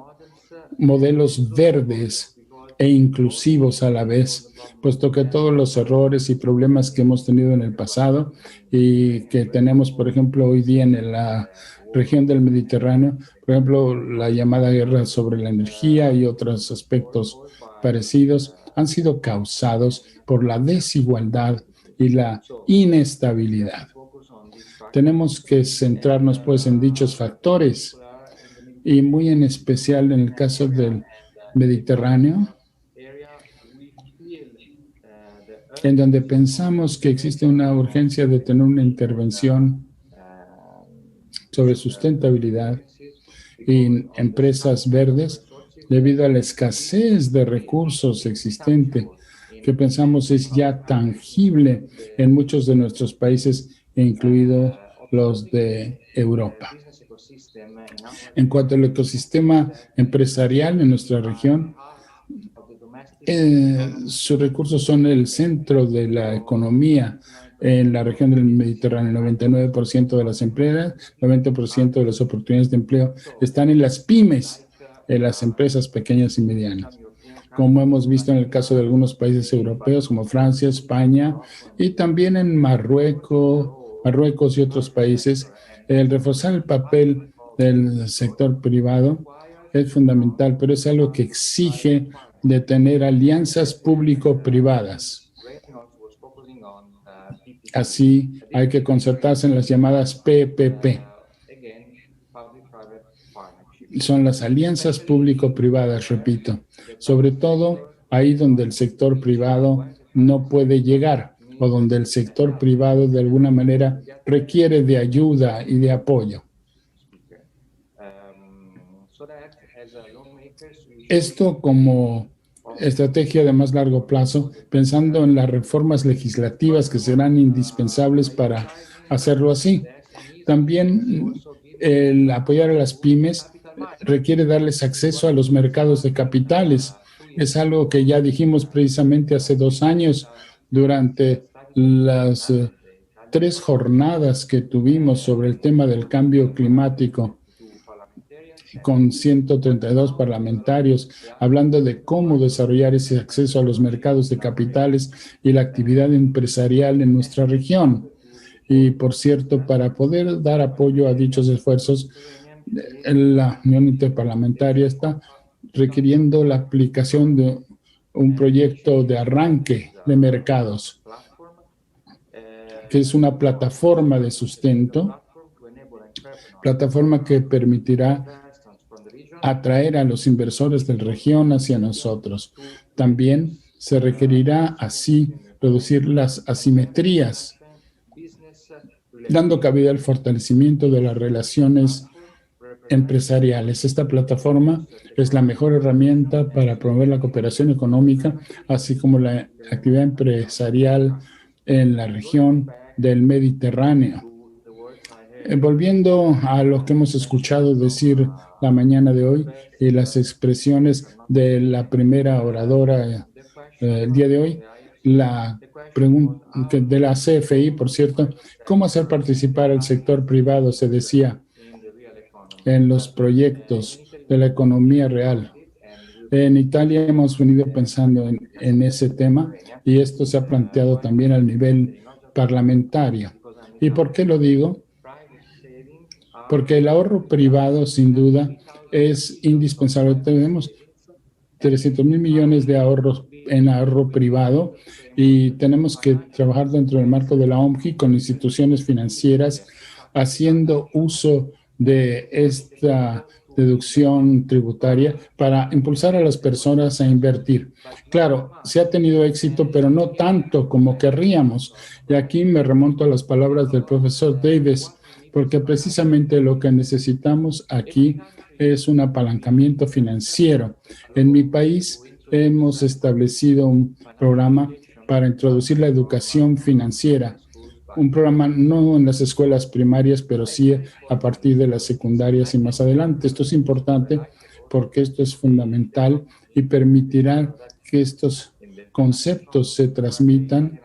modelos verdes e inclusivos a la vez, puesto que todos los errores y problemas que hemos tenido en el pasado y que tenemos, por ejemplo, hoy día en la región del Mediterráneo, por ejemplo, la llamada guerra sobre la energía y otros aspectos parecidos, han sido causados por la desigualdad y la inestabilidad. Tenemos que centrarnos, pues, en dichos factores y muy en especial en el caso del Mediterráneo, en donde pensamos que existe una urgencia de tener una intervención sobre sustentabilidad y empresas verdes debido a la escasez de recursos existente que pensamos es ya tangible en muchos de nuestros países, incluidos los de Europa. En cuanto al ecosistema empresarial en nuestra región, sus recursos son el centro de la economía en la región del Mediterráneo. El 99% de las empresas, 90% de las oportunidades de empleo están en las pymes, en las empresas pequeñas y medianas. Como hemos visto en el caso de algunos países europeos como Francia, España y también en Marruecos y otros países, el reforzar el papel del sector privado es fundamental, pero es algo que exige de tener alianzas público-privadas. Así hay que concertarse en las llamadas PPP. Son las alianzas público-privadas, repito, sobre todo ahí donde el sector privado no puede llegar o donde el sector privado de alguna manera requiere de ayuda y de apoyo. Esto como estrategia de más largo plazo, pensando en las reformas legislativas que serán indispensables para hacerlo así. También el apoyar a las pymes requiere darles acceso a los mercados de capitales. Es algo que ya dijimos precisamente hace 2 años durante las 3 jornadas que tuvimos sobre el tema del cambio climático, con 132 parlamentarios, hablando de cómo desarrollar ese acceso a los mercados de capitales y la actividad empresarial en nuestra región. Y, por cierto, para poder dar apoyo a dichos esfuerzos, la Unión Interparlamentaria está requiriendo la aplicación de un proyecto de arranque de mercados, que es una plataforma de sustento, plataforma que permitirá atraer a los inversores de la región hacia nosotros. También se requerirá así reducir las asimetrías, dando cabida al fortalecimiento de las relaciones empresariales. Esta plataforma es la mejor herramienta para promover la cooperación económica, así como la actividad empresarial en la región del Mediterráneo. Volviendo a lo que hemos escuchado decir la mañana de hoy y las expresiones de la primera oradora el día de hoy, la pregunta de la CFI, por cierto, ¿cómo hacer participar al sector privado? Se decía en los proyectos de la economía real. En Italia hemos venido pensando en ese tema y esto se ha planteado también al nivel parlamentario. ¿Y por qué lo digo? Porque el ahorro privado, sin duda, es indispensable. Tenemos 300.000 millones de ahorros en ahorro privado y tenemos que trabajar dentro del marco de la OMGI con instituciones financieras haciendo uso de esta deducción tributaria para impulsar a las personas a invertir. Claro, se ha tenido éxito, pero no tanto como querríamos. Y aquí me remonto a las palabras del profesor Davis, porque precisamente lo que necesitamos aquí es un apalancamiento financiero. En mi país hemos establecido un programa para introducir la educación financiera. Un programa no en las escuelas primarias, pero sí a partir de las secundarias y más adelante. Esto es importante porque esto es fundamental y permitirá que estos conceptos se transmitan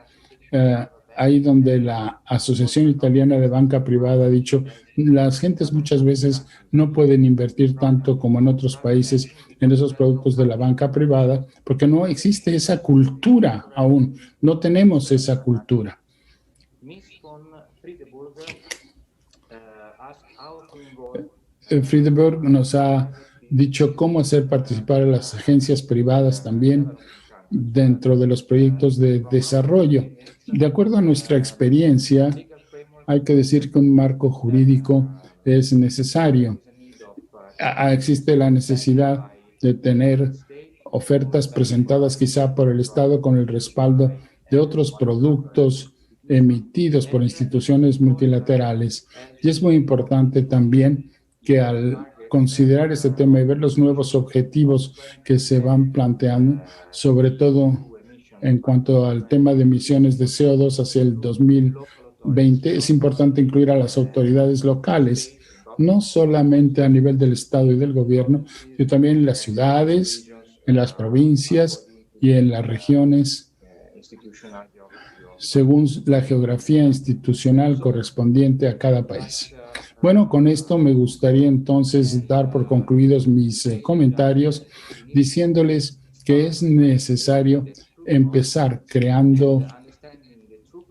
ahí donde la Asociación Italiana de Banca Privada ha dicho, las gentes muchas veces no pueden invertir tanto como en otros países en esos productos de la banca privada porque no existe esa cultura aún, no tenemos esa cultura. Friedeburg nos ha dicho cómo hacer participar a las agencias privadas también dentro de los proyectos de desarrollo. De acuerdo a nuestra experiencia, hay que decir que un marco jurídico es necesario. Existe la necesidad de tener ofertas presentadas quizá por el Estado con el respaldo de otros productos emitidos por instituciones multilaterales. Y es muy importante también que al considerar este tema y ver los nuevos objetivos que se van planteando, sobre todo en cuanto al tema de emisiones de CO2 hacia el 2020, es importante incluir a las autoridades locales, no solamente a nivel del Estado y del gobierno, sino también en las ciudades, en las provincias y en las regiones, según la geografía institucional correspondiente a cada país. Bueno, con esto me gustaría entonces dar por concluidos mis comentarios, diciéndoles que es necesario empezar creando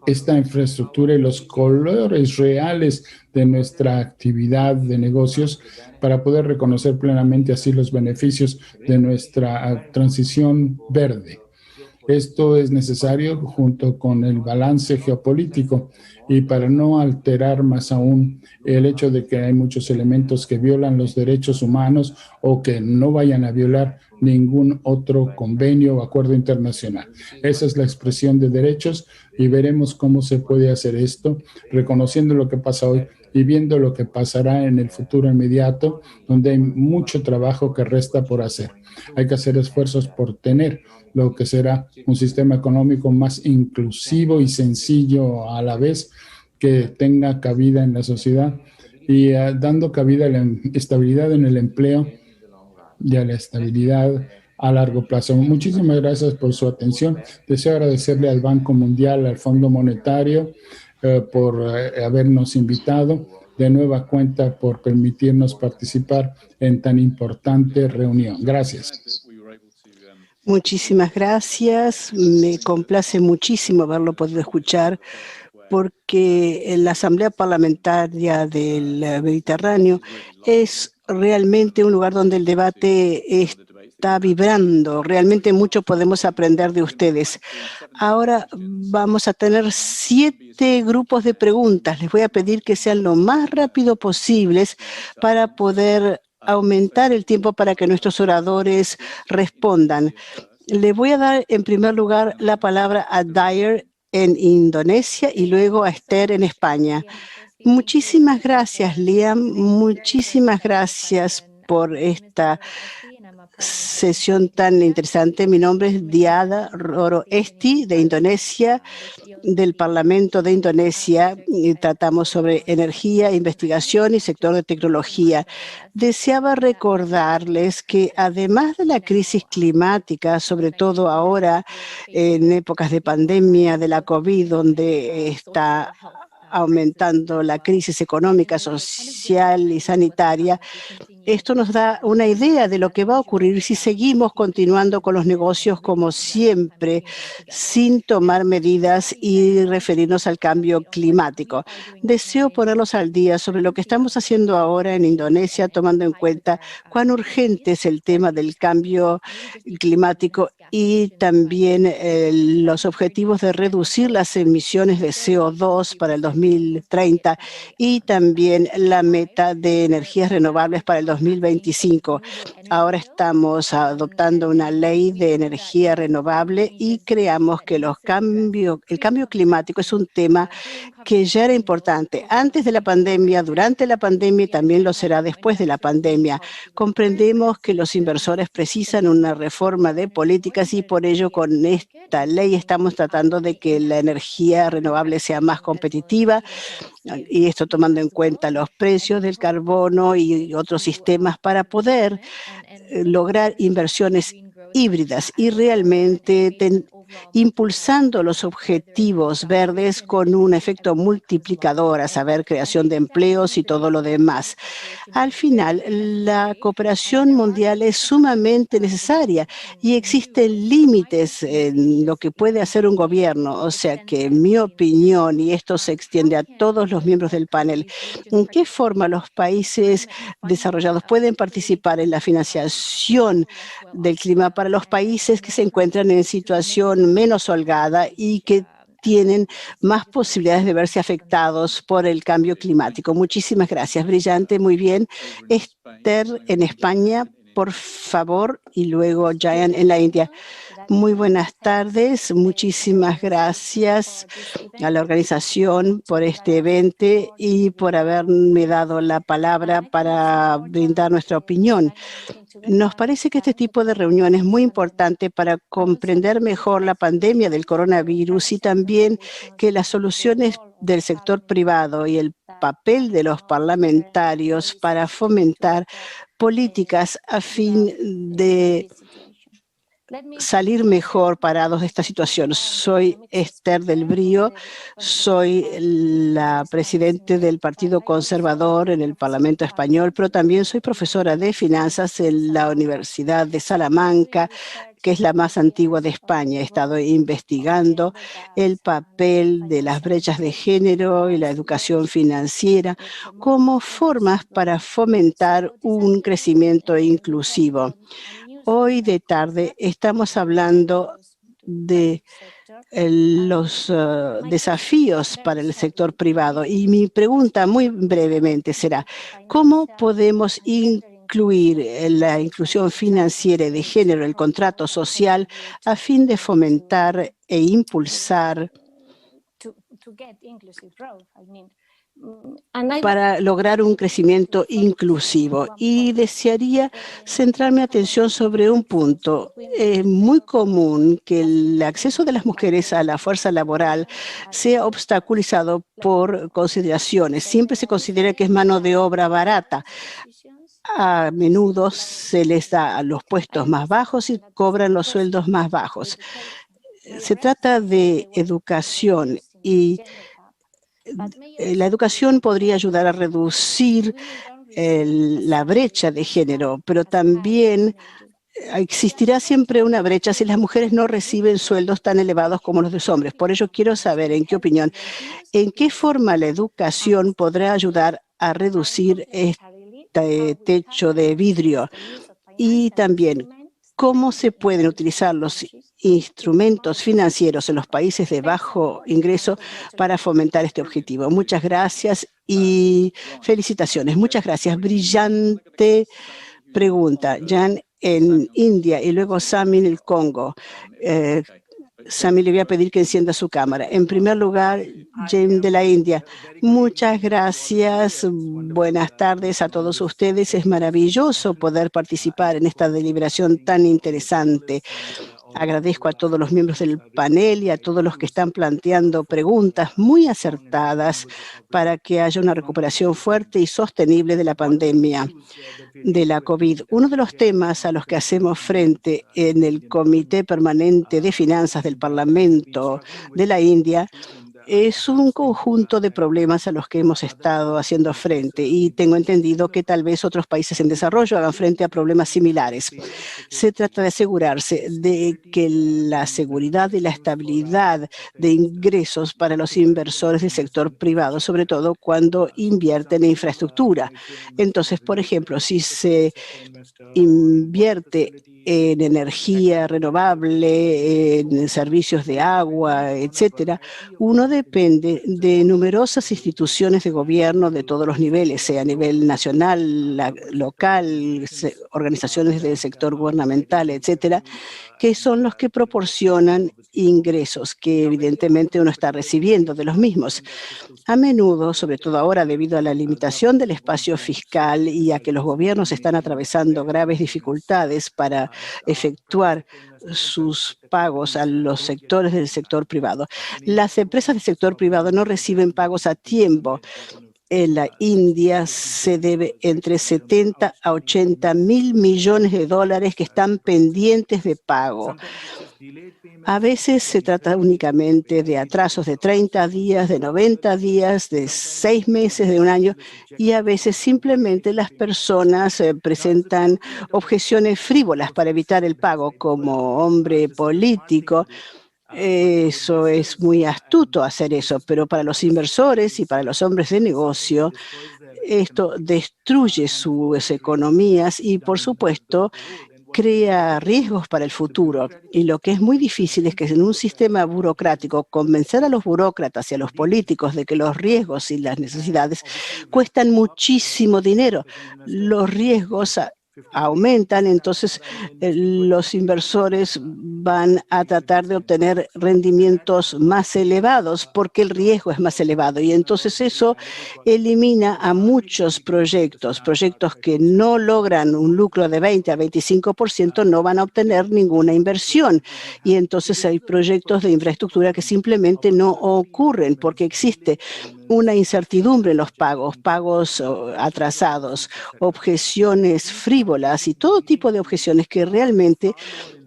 esta infraestructura y los colores reales de nuestra actividad de negocios para poder reconocer plenamente así los beneficios de nuestra transición verde. Esto es necesario junto con el balance geopolítico y para no alterar más aún el hecho de que hay muchos elementos que violan los derechos humanos o que no vayan a violar ningún otro convenio o acuerdo internacional. Esa es la expresión de derechos y veremos cómo se puede hacer esto, reconociendo lo que pasa hoy y viendo lo que pasará en el futuro inmediato, donde hay mucho trabajo que resta por hacer. Hay que hacer esfuerzos por tener lo que será un sistema económico más inclusivo y sencillo a la vez, que tenga cabida en la sociedad y dando cabida a la estabilidad en el empleo y a la estabilidad a largo plazo. Muchísimas gracias por su atención. Deseo agradecerle al Banco Mundial, al Fondo Monetario, por habernos invitado, de nueva cuenta por permitirnos participar en tan importante reunión. Gracias. Muchísimas gracias. Me complace muchísimo haberlo podido escuchar porque la Asamblea Parlamentaria del Mediterráneo es realmente un lugar donde el debate está vibrando. Realmente mucho podemos aprender de ustedes. Ahora vamos a tener 7 grupos de preguntas. Les voy a pedir que sean lo más rápido posibles para poder aumentar el tiempo para que nuestros oradores respondan. Le voy a dar en primer lugar la palabra a Dyer en Indonesia y luego a Esther en España. Muchísimas gracias, Liam. Muchísimas gracias por esta sesión tan interesante. Mi nombre es Diada Roro Esti, de Indonesia, del Parlamento de Indonesia, y tratamos sobre energía, investigación y sector de tecnología. Deseaba recordarles que además de la crisis climática, sobre todo ahora en épocas de pandemia de la COVID, donde está aumentando la crisis económica, social y sanitaria, esto nos da una idea de lo que va a ocurrir si seguimos continuando con los negocios como siempre, sin tomar medidas y referirnos al cambio climático. Deseo ponerlos al día sobre lo que estamos haciendo ahora en Indonesia, tomando en cuenta cuán urgente es el tema del cambio climático y también los objetivos de reducir las emisiones de CO2 para el 2030 y también la meta de energías renovables para el 2025. Ahora estamos adoptando una ley de energía renovable y creamos que el cambio climático es un tema que ya era importante antes de la pandemia, durante la pandemia y también lo será después de la pandemia. Comprendemos que los inversores precisan una reforma de políticas y por ello con esta ley estamos tratando de que la energía renovable sea más competitiva, y esto tomando en cuenta los precios del carbono y otros sistemas para poder lograr inversiones híbridas y realmente impulsando los objetivos verdes con un efecto multiplicador, a saber, creación de empleos y todo lo demás. Al final, la cooperación mundial es sumamente necesaria y existen límites en lo que puede hacer un gobierno. O sea que, en mi opinión, y esto se extiende a todos los miembros del panel, ¿en qué forma los países desarrollados pueden participar en la financiación del clima para los países que se encuentran en situación menos holgada y que tienen más posibilidades de verse afectados por el cambio climático? Muchísimas gracias. Brillante, muy bien. Esther, en España, por favor, y luego Jayan en la India. Muy buenas tardes. Muchísimas gracias a la organización por este evento y por haberme dado la palabra para brindar nuestra opinión. Nos parece que este tipo de reunión es muy importante para comprender mejor la pandemia del coronavirus y también que las soluciones del sector privado y el papel de los parlamentarios para fomentar políticas a fin de salir mejor parados de esta situación. Soy Esther del Brío, soy la presidenta del Partido Conservador en el Parlamento Español, pero también soy profesora de finanzas en la Universidad de Salamanca, que es la más antigua de España. He estado investigando el papel de las brechas de género y la educación financiera como formas para fomentar un crecimiento inclusivo. Hoy de tarde estamos hablando de los desafíos para el sector privado y mi pregunta muy brevemente será, ¿cómo podemos incluir la inclusión financiera y de género, el contrato social, a fin de fomentar e impulsar para lograr un crecimiento inclusivo? Y desearía centrar mi atención sobre un punto. Es muy común que el acceso de las mujeres a la fuerza laboral sea obstaculizado por consideraciones. Siempre se considera que es mano de obra barata. A menudo se les da a los puestos más bajos y cobran los sueldos más bajos. Se trata de educación y la educación podría ayudar a reducir la brecha de género, pero también existirá siempre una brecha si las mujeres no reciben sueldos tan elevados como los de los hombres. Por ello, quiero saber, en qué opinión, en qué forma la educación podrá ayudar a reducir este techo de vidrio y también cómo se pueden utilizar los instrumentos financieros en los países de bajo ingreso para fomentar este objetivo. Muchas gracias y felicitaciones. Muchas gracias. Brillante pregunta. Jan en India y luego Sami en el Congo. Sami, le voy a pedir que encienda su cámara. En primer lugar, James de la India. Muchas gracias. Buenas tardes a todos ustedes. Es maravilloso poder participar en esta deliberación tan interesante. Agradezco a todos los miembros del panel y a todos los que están planteando preguntas muy acertadas para que haya una recuperación fuerte y sostenible de la pandemia de la COVID. Uno de los temas a los que hacemos frente en el Comité Permanente de Finanzas del Parlamento de la India es un conjunto de problemas a los que hemos estado haciendo frente y tengo entendido que tal vez otros países en desarrollo hagan frente a problemas similares. Se trata de asegurarse de que la seguridad y la estabilidad de ingresos para los inversores del sector privado, sobre todo cuando invierten en infraestructura. Entonces, por ejemplo, si se invierte en energía renovable, en servicios de agua, etcétera, uno depende de numerosas instituciones de gobierno de todos los niveles, sea a nivel nacional, local, organizaciones del sector gubernamental, etcétera, que son los que proporcionan ingresos que evidentemente uno está recibiendo de los mismos. A menudo, sobre todo ahora debido a la limitación del espacio fiscal y a que los gobiernos están atravesando graves dificultades para efectuar sus pagos a los sectores del sector privado. Las empresas del sector privado no reciben pagos a tiempo. En la India se debe entre 70 a 80 mil millones de dólares que están pendientes de pago. A veces se trata únicamente de atrasos de 30 días, de 90 días, de 6 meses, de un año, y a veces simplemente las personas presentan objeciones frívolas para evitar el pago. Como hombre político, eso es muy astuto hacer eso, pero para los inversores y para los hombres de negocio, esto destruye sus economías y, por supuesto, crea riesgos para el futuro. Y lo que es muy difícil es que en un sistema burocrático convencer a los burócratas y a los políticos de que los riesgos y las necesidades cuestan muchísimo dinero. Los riesgos aumentan, entonces los inversores van a tratar de obtener rendimientos más elevados porque el riesgo es más elevado y entonces eso elimina a muchos proyectos que no logran un lucro de 20 a 25%, no van a obtener ninguna inversión y entonces hay proyectos de infraestructura que simplemente no ocurren porque existe una incertidumbre en los pagos atrasados, objeciones frívolas y todo tipo de objeciones que realmente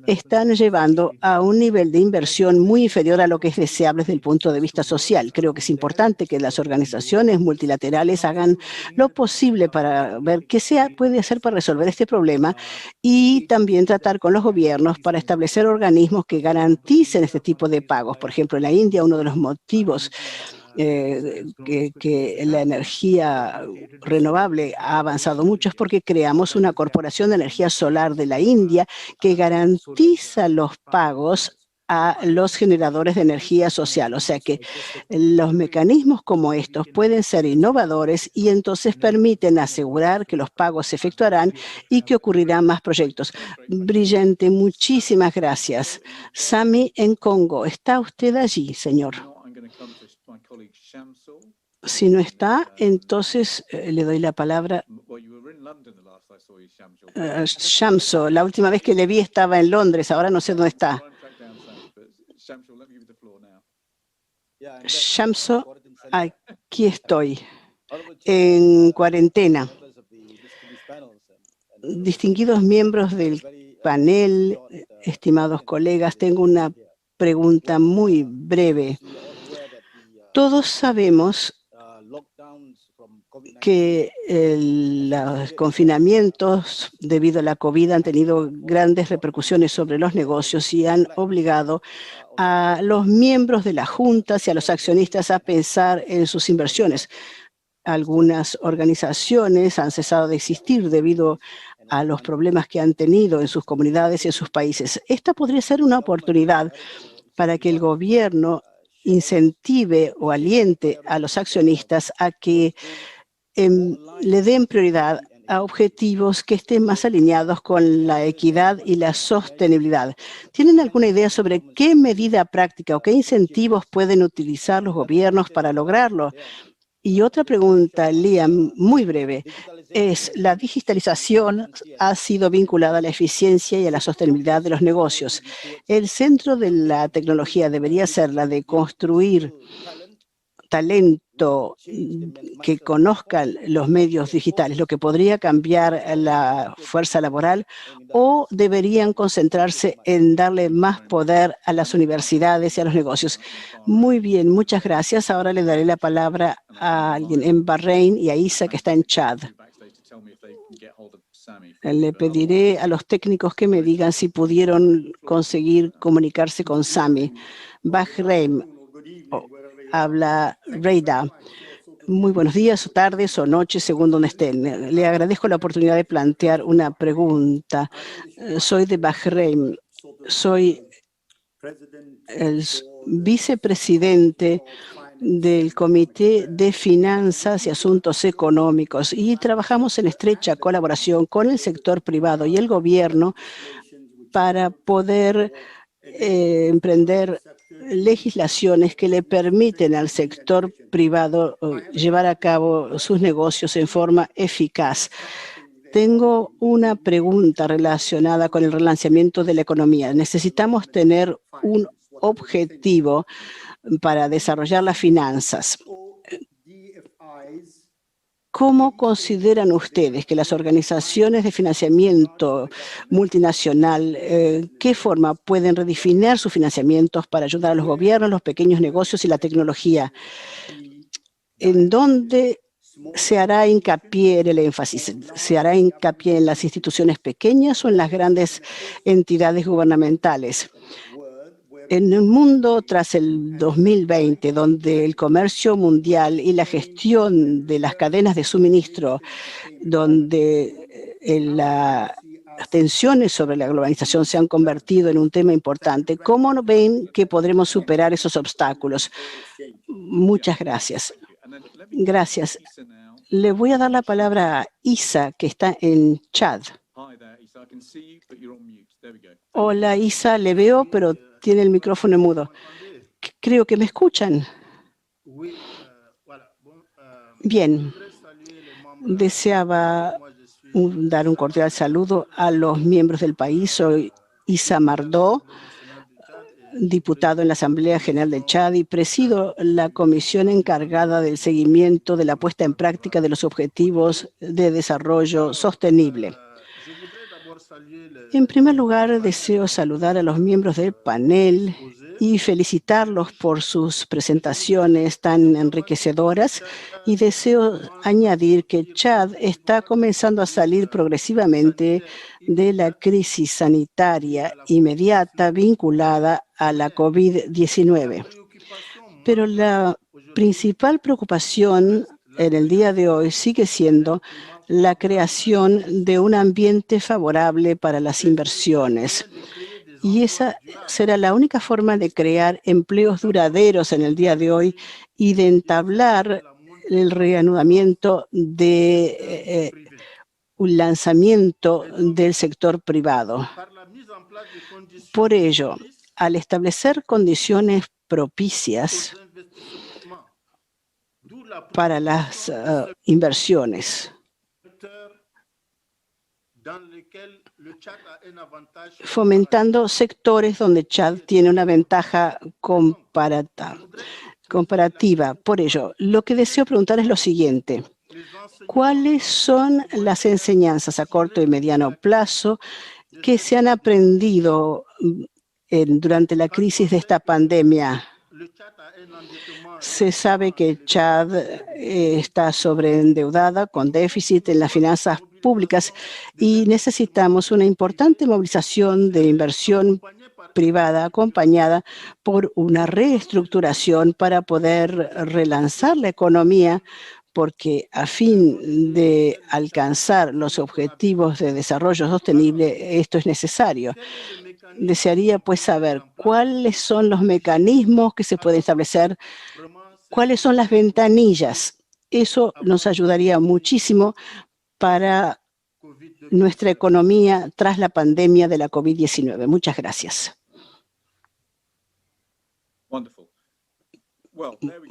están llevando a un nivel de inversión muy inferior a lo que es deseable desde el punto de vista social. Creo que es importante que las organizaciones multilaterales hagan lo posible para ver qué se puede hacer para resolver este problema y también tratar con los gobiernos para establecer organismos que garanticen este tipo de pagos. Por ejemplo, en la India, uno de los motivos que la energía renovable ha avanzado mucho es porque creamos una corporación de energía solar de la India que garantiza los pagos a los generadores de energía social. O sea que los mecanismos como estos pueden ser innovadores y entonces permiten asegurar que los pagos se efectuarán y que ocurrirán más proyectos. Brillante, muchísimas gracias. Sami en Congo, ¿está usted allí, señor? Si no está, entonces le doy la palabra a Shamso. La última vez que le vi estaba en Londres, ahora no sé dónde está. Shamso, aquí estoy, en cuarentena. Distinguidos miembros del panel, estimados colegas, tengo una pregunta muy breve. Todos sabemos que los confinamientos debido a la COVID han tenido grandes repercusiones sobre los negocios y han obligado a los miembros de las juntas y a los accionistas a pensar en sus inversiones. Algunas organizaciones han cesado de existir debido a los problemas que han tenido en sus comunidades y en sus países. Esta podría ser una oportunidad para que el gobierno incentive o aliente a los accionistas a que le den prioridad a objetivos que estén más alineados con la equidad y la sostenibilidad. ¿Tienen alguna idea sobre qué medida práctica o qué incentivos pueden utilizar los gobiernos para lograrlo? Y otra pregunta, Liam, muy breve, es: ¿la digitalización ha sido vinculada a la eficiencia y a la sostenibilidad de los negocios? El centro de la tecnología debería ser la de construir talento que conozcan los medios digitales, lo que podría cambiar la fuerza laboral, o deberían concentrarse en darle más poder a las universidades y a los negocios. Muy bien, muchas gracias. Ahora le daré la palabra a alguien en Bahrein y a Isa, que está en Chad. Le pediré a los técnicos que me digan si pudieron conseguir comunicarse con Sami. Bahrein, habla Reida. Muy buenos días, o tardes o noches, según donde estén. Le agradezco la oportunidad de plantear una pregunta. Soy de Bahrein. Soy el vicepresidente del Comité de Finanzas y Asuntos Económicos y trabajamos en estrecha colaboración con el sector privado y el gobierno para poder emprender legislaciones que le permiten al sector privado llevar a cabo sus negocios en forma eficaz. Tengo una pregunta relacionada con el relanzamiento de la economía. Necesitamos tener un objetivo para desarrollar las finanzas. ¿Cómo consideran ustedes que las organizaciones de financiamiento multinacional, qué forma pueden redefinir sus financiamientos para ayudar a los gobiernos, los pequeños negocios y la tecnología? ¿En dónde se hará hincapié en el énfasis? ¿Se hará hincapié en las instituciones pequeñas o en las grandes entidades gubernamentales? En un mundo tras el 2020, donde el comercio mundial y la gestión de las cadenas de suministro, donde las tensiones sobre la globalización se han convertido en un tema importante, ¿cómo ven que podremos superar esos obstáculos? Muchas gracias. Gracias. Le voy a dar la palabra a Isa, que está en Chad. Hola, Isa, le veo, pero tiene el micrófono mudo. Creo que me escuchan. Bien. Deseaba dar un cordial saludo a los miembros del país. Soy Isa Mardó, diputado en la Asamblea General del Chad y presido la comisión encargada del seguimiento de la puesta en práctica de los Objetivos de Desarrollo Sostenible. En primer lugar, deseo saludar a los miembros del panel y felicitarlos por sus presentaciones tan enriquecedoras, y deseo añadir que Chad está comenzando a salir progresivamente de la crisis sanitaria inmediata vinculada a la COVID-19. Pero la principal preocupación en el día de hoy sigue siendo la creación de un ambiente favorable para las inversiones. Y esa será la única forma de crear empleos duraderos en el día de hoy y de entablar el reanudamiento de un lanzamiento del sector privado. Por ello, al establecer condiciones propicias para las inversiones, fomentando sectores donde Chad tiene una ventaja comparativa. Por ello, lo que deseo preguntar es lo siguiente: ¿cuáles son las enseñanzas a corto y mediano plazo que se han aprendido durante la crisis de esta pandemia? Se sabe que Chad está sobreendeudada, con déficit en las finanzas públicas, y necesitamos una importante movilización de inversión privada acompañada por una reestructuración para poder relanzar la economía, porque a fin de alcanzar los objetivos de desarrollo sostenible, esto es necesario. Desearía pues saber cuáles son los mecanismos que se pueden establecer, cuáles son las ventanillas. Eso nos ayudaría muchísimo para nuestra economía tras la pandemia de la COVID-19. Muchas gracias.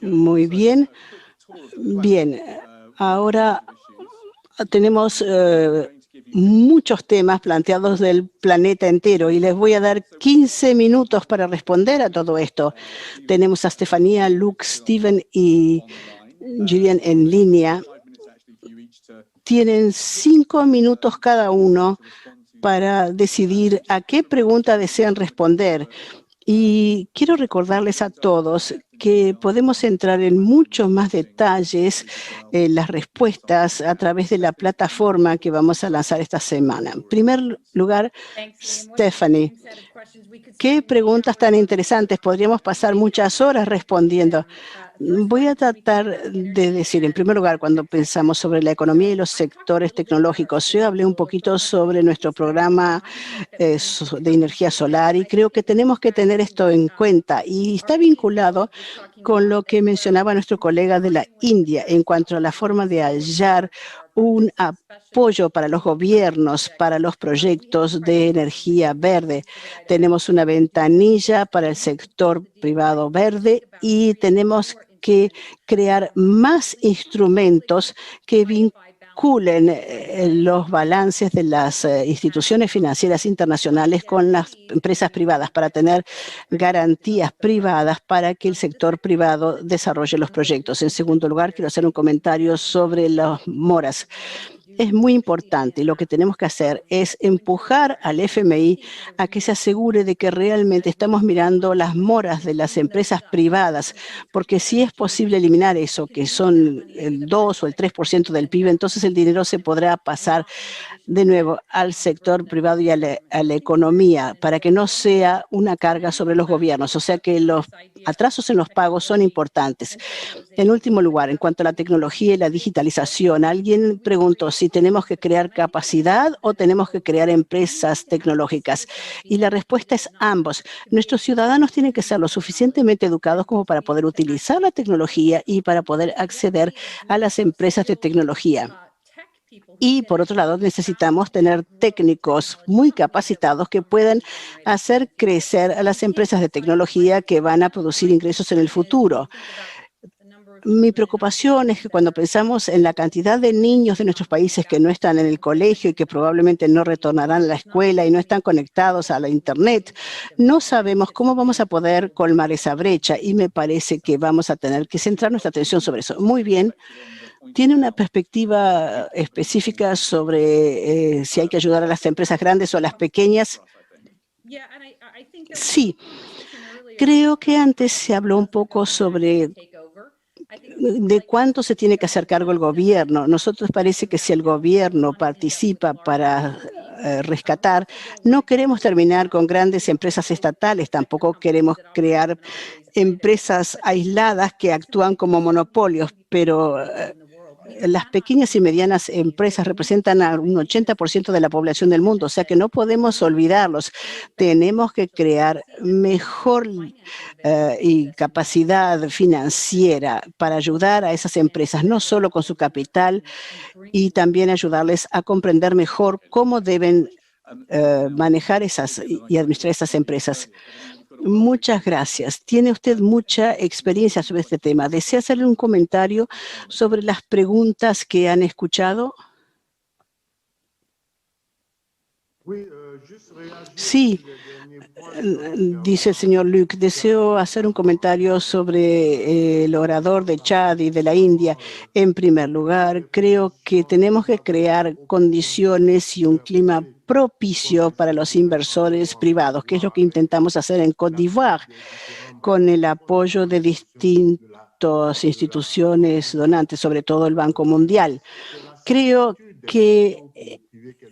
Muy bien. Bien, ahora tenemos muchos temas planteados del planeta entero y les voy a dar 15 minutos para responder a todo esto. Tenemos a Estefanía, Luke, Steven y Julian en línea. Tienen 5 minutos cada uno para decidir a qué pregunta desean responder. Y quiero recordarles a todos que podemos entrar en muchos más detalles en las respuestas a través de la plataforma que vamos a lanzar esta semana. En primer lugar, Stephanie, ¿qué preguntas tan interesantes? Podríamos pasar muchas horas respondiendo. Voy a tratar de decir, en primer lugar, cuando pensamos sobre la economía y los sectores tecnológicos, yo hablé un poquito sobre nuestro programa de energía solar y creo que tenemos que tener esto en cuenta y está vinculado con lo que mencionaba nuestro colega de la India en cuanto a la forma de hallar un apoyo para los gobiernos, para los proyectos de energía verde. Tenemos una ventanilla para el sector privado verde y tenemos que crear más instrumentos que vinculen los balances de las instituciones financieras internacionales con las empresas privadas para tener garantías privadas para que el sector privado desarrolle los proyectos. En segundo lugar, quiero hacer un comentario sobre las moras. Es muy importante y lo que tenemos que hacer es empujar al FMI a que se asegure de que realmente estamos mirando las moras de las empresas privadas, porque si es posible eliminar eso, que son el 2 o el 3% del PIB, entonces el dinero se podrá pasar de nuevo al sector privado y a la economía para que no sea una carga sobre los gobiernos. O sea que los atrasos en los pagos son importantes. En último lugar, en cuanto a la tecnología y la digitalización, alguien preguntó si tenemos que crear capacidad o tenemos que crear empresas tecnológicas. Y la respuesta es ambos. Nuestros ciudadanos tienen que ser lo suficientemente educados como para poder utilizar la tecnología y para poder acceder a las empresas de tecnología. Y, por otro lado, necesitamos tener técnicos muy capacitados que puedan hacer crecer a las empresas de tecnología que van a producir ingresos en el futuro. Mi preocupación es que cuando pensamos en la cantidad de niños de nuestros países que no están en el colegio y que probablemente no retornarán a la escuela y no están conectados a la Internet, no sabemos cómo vamos a poder colmar esa brecha y me parece que vamos a tener que centrar nuestra atención sobre eso. Muy bien. ¿Tiene una perspectiva específica sobre si hay que ayudar a las empresas grandes o a las pequeñas? Sí. Creo que antes se habló un poco sobre de cuánto se tiene que hacer cargo el gobierno. Nosotros parece que si el gobierno participa para rescatar, no queremos terminar con grandes empresas estatales, tampoco queremos crear empresas aisladas que actúan como monopolios, pero las pequeñas y medianas empresas representan a un 80% de la población del mundo, o sea que no podemos olvidarlos. Tenemos que crear mejor y capacidad financiera para ayudar a esas empresas, no solo con su capital, y también ayudarles a comprender mejor cómo deben manejar y administrar esas empresas. Muchas gracias. Tiene usted mucha experiencia sobre este tema. ¿Desea hacerle un comentario sobre las preguntas que han escuchado? Sí, dice el señor Luke, deseo hacer un comentario sobre el orador de Chad y de la India. En primer lugar, creo que tenemos que crear condiciones y un clima propicio para los inversores privados, que es lo que intentamos hacer en Côte d'Ivoire, con el apoyo de distintas instituciones donantes, sobre todo el Banco Mundial. Creo que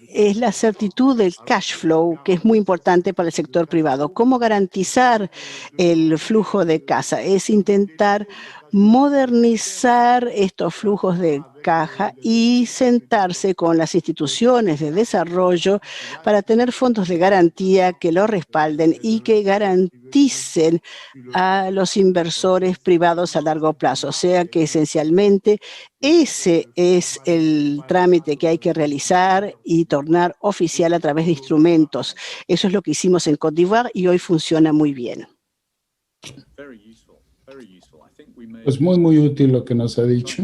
es la certitud del cash flow, que es muy importante para el sector privado. ¿Cómo garantizar el flujo de caja? Es intentar modernizar estos flujos de caja y sentarse con las instituciones de desarrollo para tener fondos de garantía que lo respalden y que garanticen a los inversores privados a largo plazo. O sea que esencialmente ese es el trámite que hay que realizar y tornar oficial a través de instrumentos. Eso es lo que hicimos en Côte d'Ivoire y hoy funciona muy bien. Pues muy útil lo que nos ha dicho.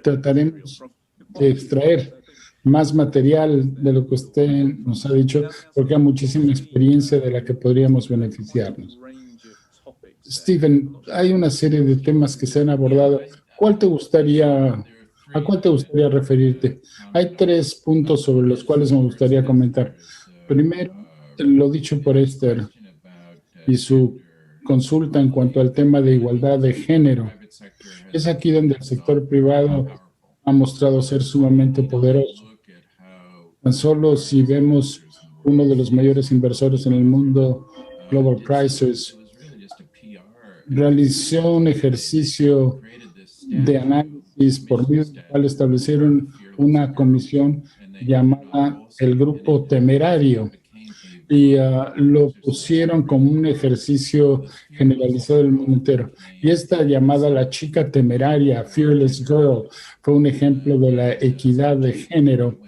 Trataremos de extraer más material de lo que usted nos ha dicho, porque hay muchísima experiencia de la que podríamos beneficiarnos. Stephen, hay una serie de temas que se han abordado. ¿A cuál te gustaría referirte? Hay 3 puntos sobre los cuales me gustaría comentar. Primero, lo dicho por Esther y su consulta en cuanto al tema de igualdad de género. Es aquí donde el sector privado ha mostrado ser sumamente poderoso. Tan solo si vemos uno de los mayores inversores en el mundo, Global Prices, realizó un ejercicio de análisis por medio del cual establecieron una comisión llamada el Grupo Temerario y lo pusieron como un ejercicio generalizado del mundo entero. Y esta llamada la chica temeraria, Fearless Girl, fue un ejemplo de la equidad de género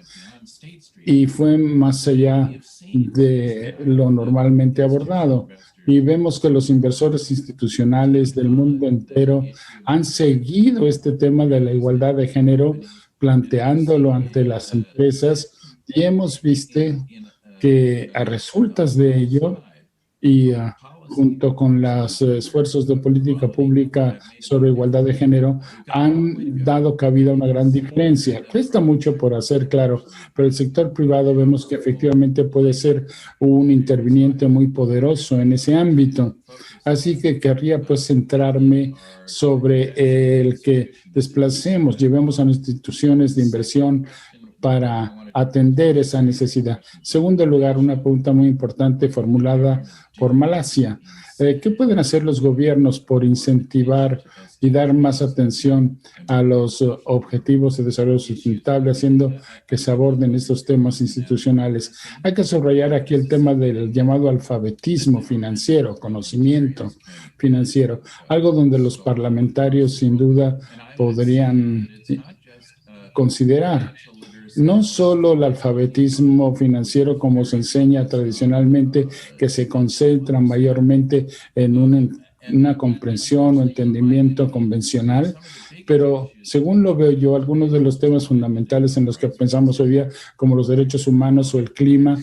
y fue más allá de lo normalmente abordado. Y vemos que los inversores institucionales del mundo entero han seguido este tema de la igualdad de género, planteándolo ante las empresas, y hemos visto que a resultas de ello y junto con los esfuerzos de política pública sobre igualdad de género han dado cabida a una gran diferencia. Cuesta mucho por hacer, claro, pero el sector privado vemos que efectivamente puede ser un interviniente muy poderoso en ese ámbito. Así que querría pues centrarme sobre el que desplacemos, llevemos a las instituciones de inversión para atender esa necesidad. En segundo lugar, una pregunta muy importante formulada por Malasia. ¿Qué pueden hacer los gobiernos por incentivar y dar más atención a los objetivos de desarrollo sustentable, haciendo que se aborden estos temas institucionales? Hay que subrayar aquí el tema del llamado alfabetismo financiero, conocimiento financiero, algo donde los parlamentarios sin duda podrían considerar. No solo el alfabetismo financiero como se enseña tradicionalmente, que se concentra mayormente en una comprensión o entendimiento convencional, pero según lo veo yo, algunos de los temas fundamentales en los que pensamos hoy día, como los derechos humanos o el clima,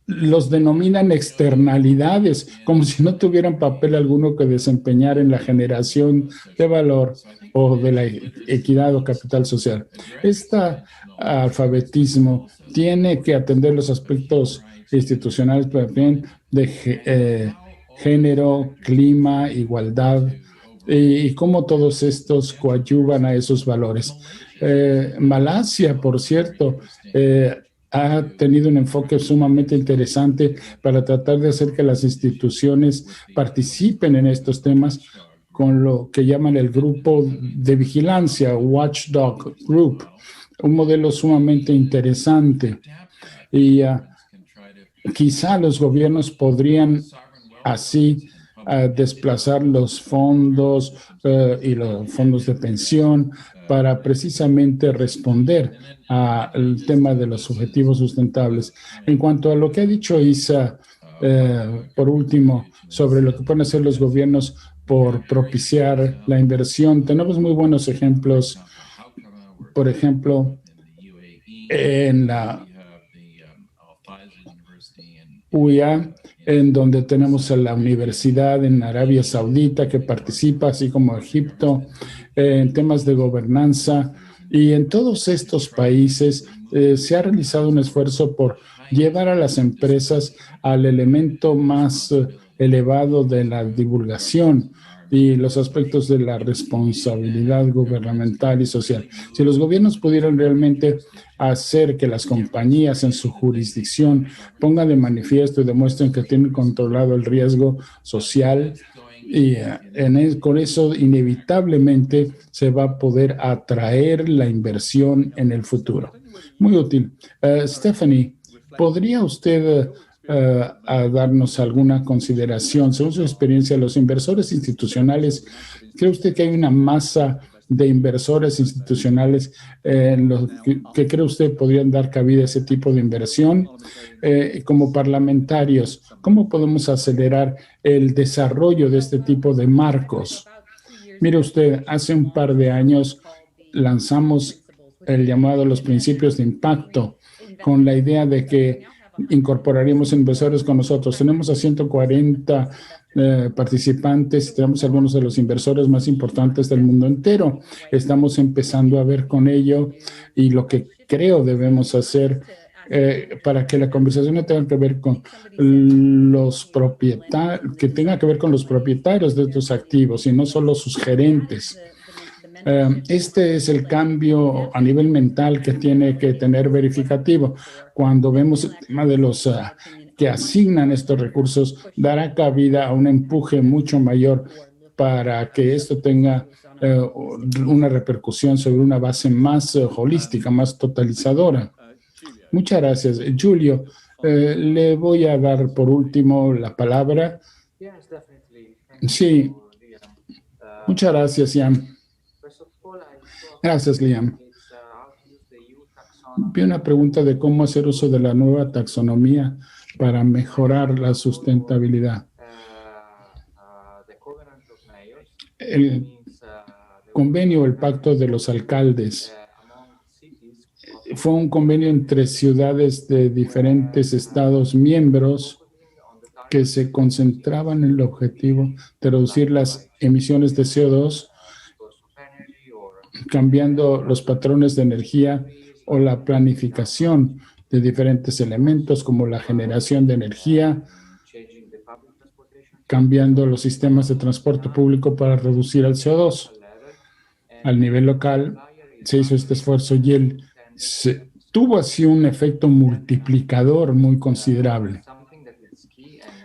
los denominan externalidades, como si no tuvieran papel alguno que desempeñar en la generación de valor o de la equidad o capital social. Este alfabetismo tiene que atender los aspectos institucionales también de género, clima, igualdad y cómo todos estos coadyuvan a esos valores. Malasia, por cierto, ha tenido un enfoque sumamente interesante para tratar de hacer que las instituciones participen en estos temas con lo que llaman el grupo de vigilancia, Watchdog Group, un modelo sumamente interesante. Y quizá los gobiernos podrían así desplazar los fondos y los fondos de pensión para precisamente responder al tema de los objetivos sustentables. En cuanto a lo que ha dicho Isa, por último, sobre lo que pueden hacer los gobiernos por propiciar la inversión, tenemos muy buenos ejemplos. Por ejemplo, en la UIA, en donde tenemos a la universidad en Arabia Saudita que participa, así como Egipto, en temas de gobernanza. Y en todos estos países se ha realizado un esfuerzo por llevar a las empresas al elemento más elevado de la divulgación y los aspectos de la responsabilidad gubernamental y social. Si los gobiernos pudieran realmente hacer que las compañías en su jurisdicción pongan de manifiesto y demuestren que tienen controlado el riesgo social Y con eso inevitablemente se va a poder atraer la inversión en el futuro. Muy útil. Stephanie, ¿podría usted darnos alguna consideración? Según su experiencia, los inversores institucionales, ¿cree usted que hay una masa de inversores institucionales en los que cree usted podrían dar cabida a ese tipo de inversión? Como parlamentarios, ¿cómo podemos acelerar el desarrollo de este tipo de marcos? Mire usted, hace un par de años lanzamos el llamado los principios de impacto con la idea de que incorporaríamos inversores con nosotros. Tenemos a 140 participantes, tenemos algunos de los inversores más importantes del mundo entero. Estamos empezando a ver con ello y lo que creo debemos hacer para que la conversación no tenga que ver con los propietarios, que tenga que ver con los propietarios de estos activos y no solo sus gerentes. Este es el cambio a nivel mental que tiene que tener verificativo. Cuando vemos el tema de los que asignan estos recursos, dará cabida a un empuje mucho mayor para que esto tenga una repercusión sobre una base más holística, más totalizadora. Muchas gracias. Julio, le voy a dar por último la palabra. Sí. Muchas gracias, Ian. Gracias, Liam. Vi una pregunta de cómo hacer uso de la nueva taxonomía para mejorar la sustentabilidad. El convenio, el pacto de los alcaldes, fue un convenio entre ciudades de diferentes estados miembros que se concentraban en el objetivo de reducir las emisiones de CO2, cambiando los patrones de energía o la planificación de diferentes elementos como la generación de energía, cambiando los sistemas de transporte público para reducir el CO2. Al nivel local se hizo este esfuerzo y tuvo así un efecto multiplicador muy considerable.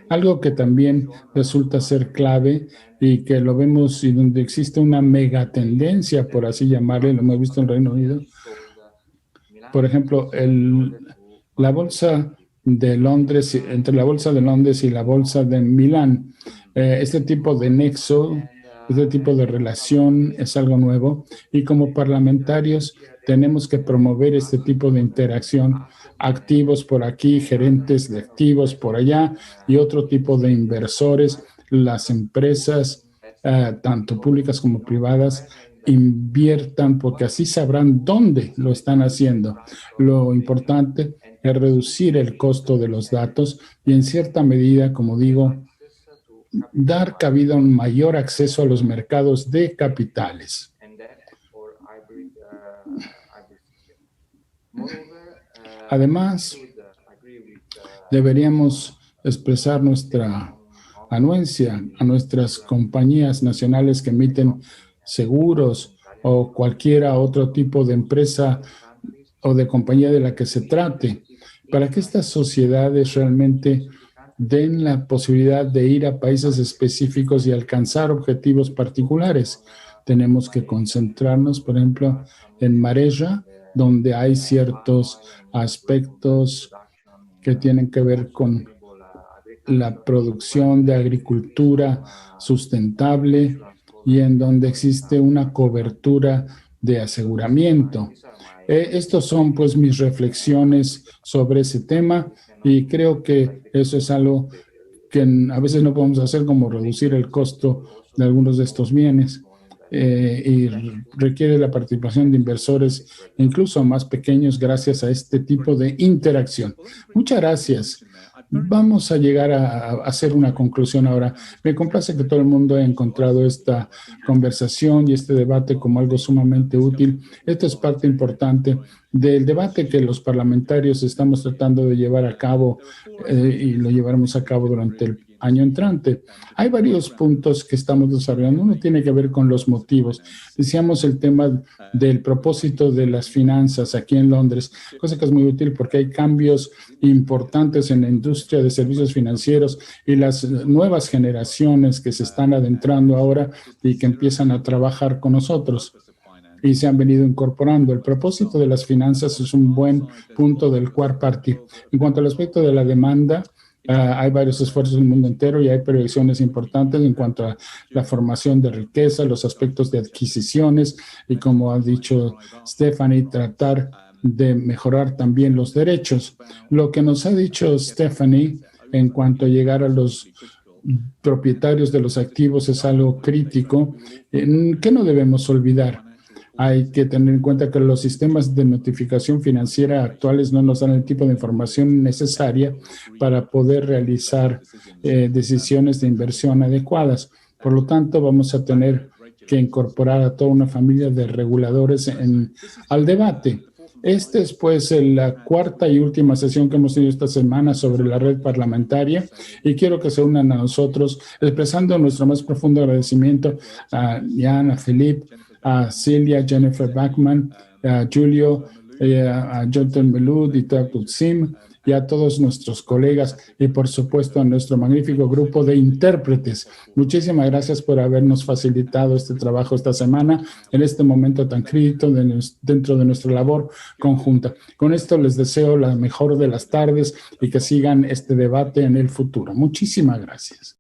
Algo que también resulta ser clave y que lo vemos y donde existe una megatendencia, por así llamarle, lo hemos visto en Reino Unido. Por ejemplo, la bolsa de Londres, entre la bolsa de Londres y la bolsa de Milán, este tipo de nexo, este tipo de relación es algo nuevo y como parlamentarios tenemos que promover este tipo de interacción, activos por aquí, gerentes de activos por allá y otro tipo de inversores, las empresas, tanto públicas como privadas, inviertan porque así sabrán dónde lo están haciendo. Lo importante es reducir el costo de los datos y en cierta medida, como digo, dar cabida a un mayor acceso a los mercados de capitales. Además, deberíamos expresar nuestra anuencia a nuestras compañías nacionales que emiten seguros o cualquier otro tipo de empresa o de compañía de la que se trate, para que estas sociedades realmente den la posibilidad de ir a países específicos y alcanzar objetivos particulares. Tenemos que concentrarnos, por ejemplo, en Mareja, donde hay ciertos aspectos que tienen que ver con la producción de agricultura sustentable y en donde existe una cobertura de aseguramiento. Estos son pues mis reflexiones sobre ese tema y creo que eso es algo que a veces no podemos hacer, como reducir el costo de algunos de estos bienes. Y requiere la participación de inversores incluso más pequeños gracias a este tipo de interacción. Muchas gracias. Vamos a llegar a hacer una conclusión ahora. Me complace que todo el mundo haya encontrado esta conversación y este debate como algo sumamente útil. Esto es parte importante del debate que los parlamentarios estamos tratando de llevar a cabo y lo llevaremos a cabo durante el año entrante. Hay varios puntos que estamos desarrollando. Uno tiene que ver con los motivos. Decíamos el tema del propósito de las finanzas aquí en Londres, cosa que es muy útil porque hay cambios importantes en la industria de servicios financieros y las nuevas generaciones que se están adentrando ahora y que empiezan a trabajar con nosotros y se han venido incorporando. El propósito de las finanzas es un buen punto del Quad Party. En cuanto al aspecto de la demanda, hay varios esfuerzos en el mundo entero y hay proyecciones importantes en cuanto a la formación de riqueza, los aspectos de adquisiciones y, como ha dicho Stephanie, tratar de mejorar también los derechos. Lo que nos ha dicho Stephanie en cuanto a llegar a los propietarios de los activos es algo crítico que no debemos olvidar. Hay que tener en cuenta que los sistemas de notificación financiera actuales no nos dan el tipo de información necesaria para poder realizar decisiones de inversión adecuadas. Por lo tanto, vamos a tener que incorporar a toda una familia de reguladores al debate. Esta es pues la cuarta y última sesión que hemos tenido esta semana sobre la red parlamentaria y quiero que se unan a nosotros expresando nuestro más profundo agradecimiento a Jan, a Philippe, a Celia, Jennifer Backman, a Julio, a Jonathan Melud y a Tutsim y a todos nuestros colegas y por supuesto a nuestro magnífico grupo de intérpretes. Muchísimas gracias por habernos facilitado este trabajo esta semana en este momento tan crítico dentro de nuestra labor conjunta. Con esto les deseo la mejor de las tardes y que sigan este debate en el futuro. Muchísimas gracias.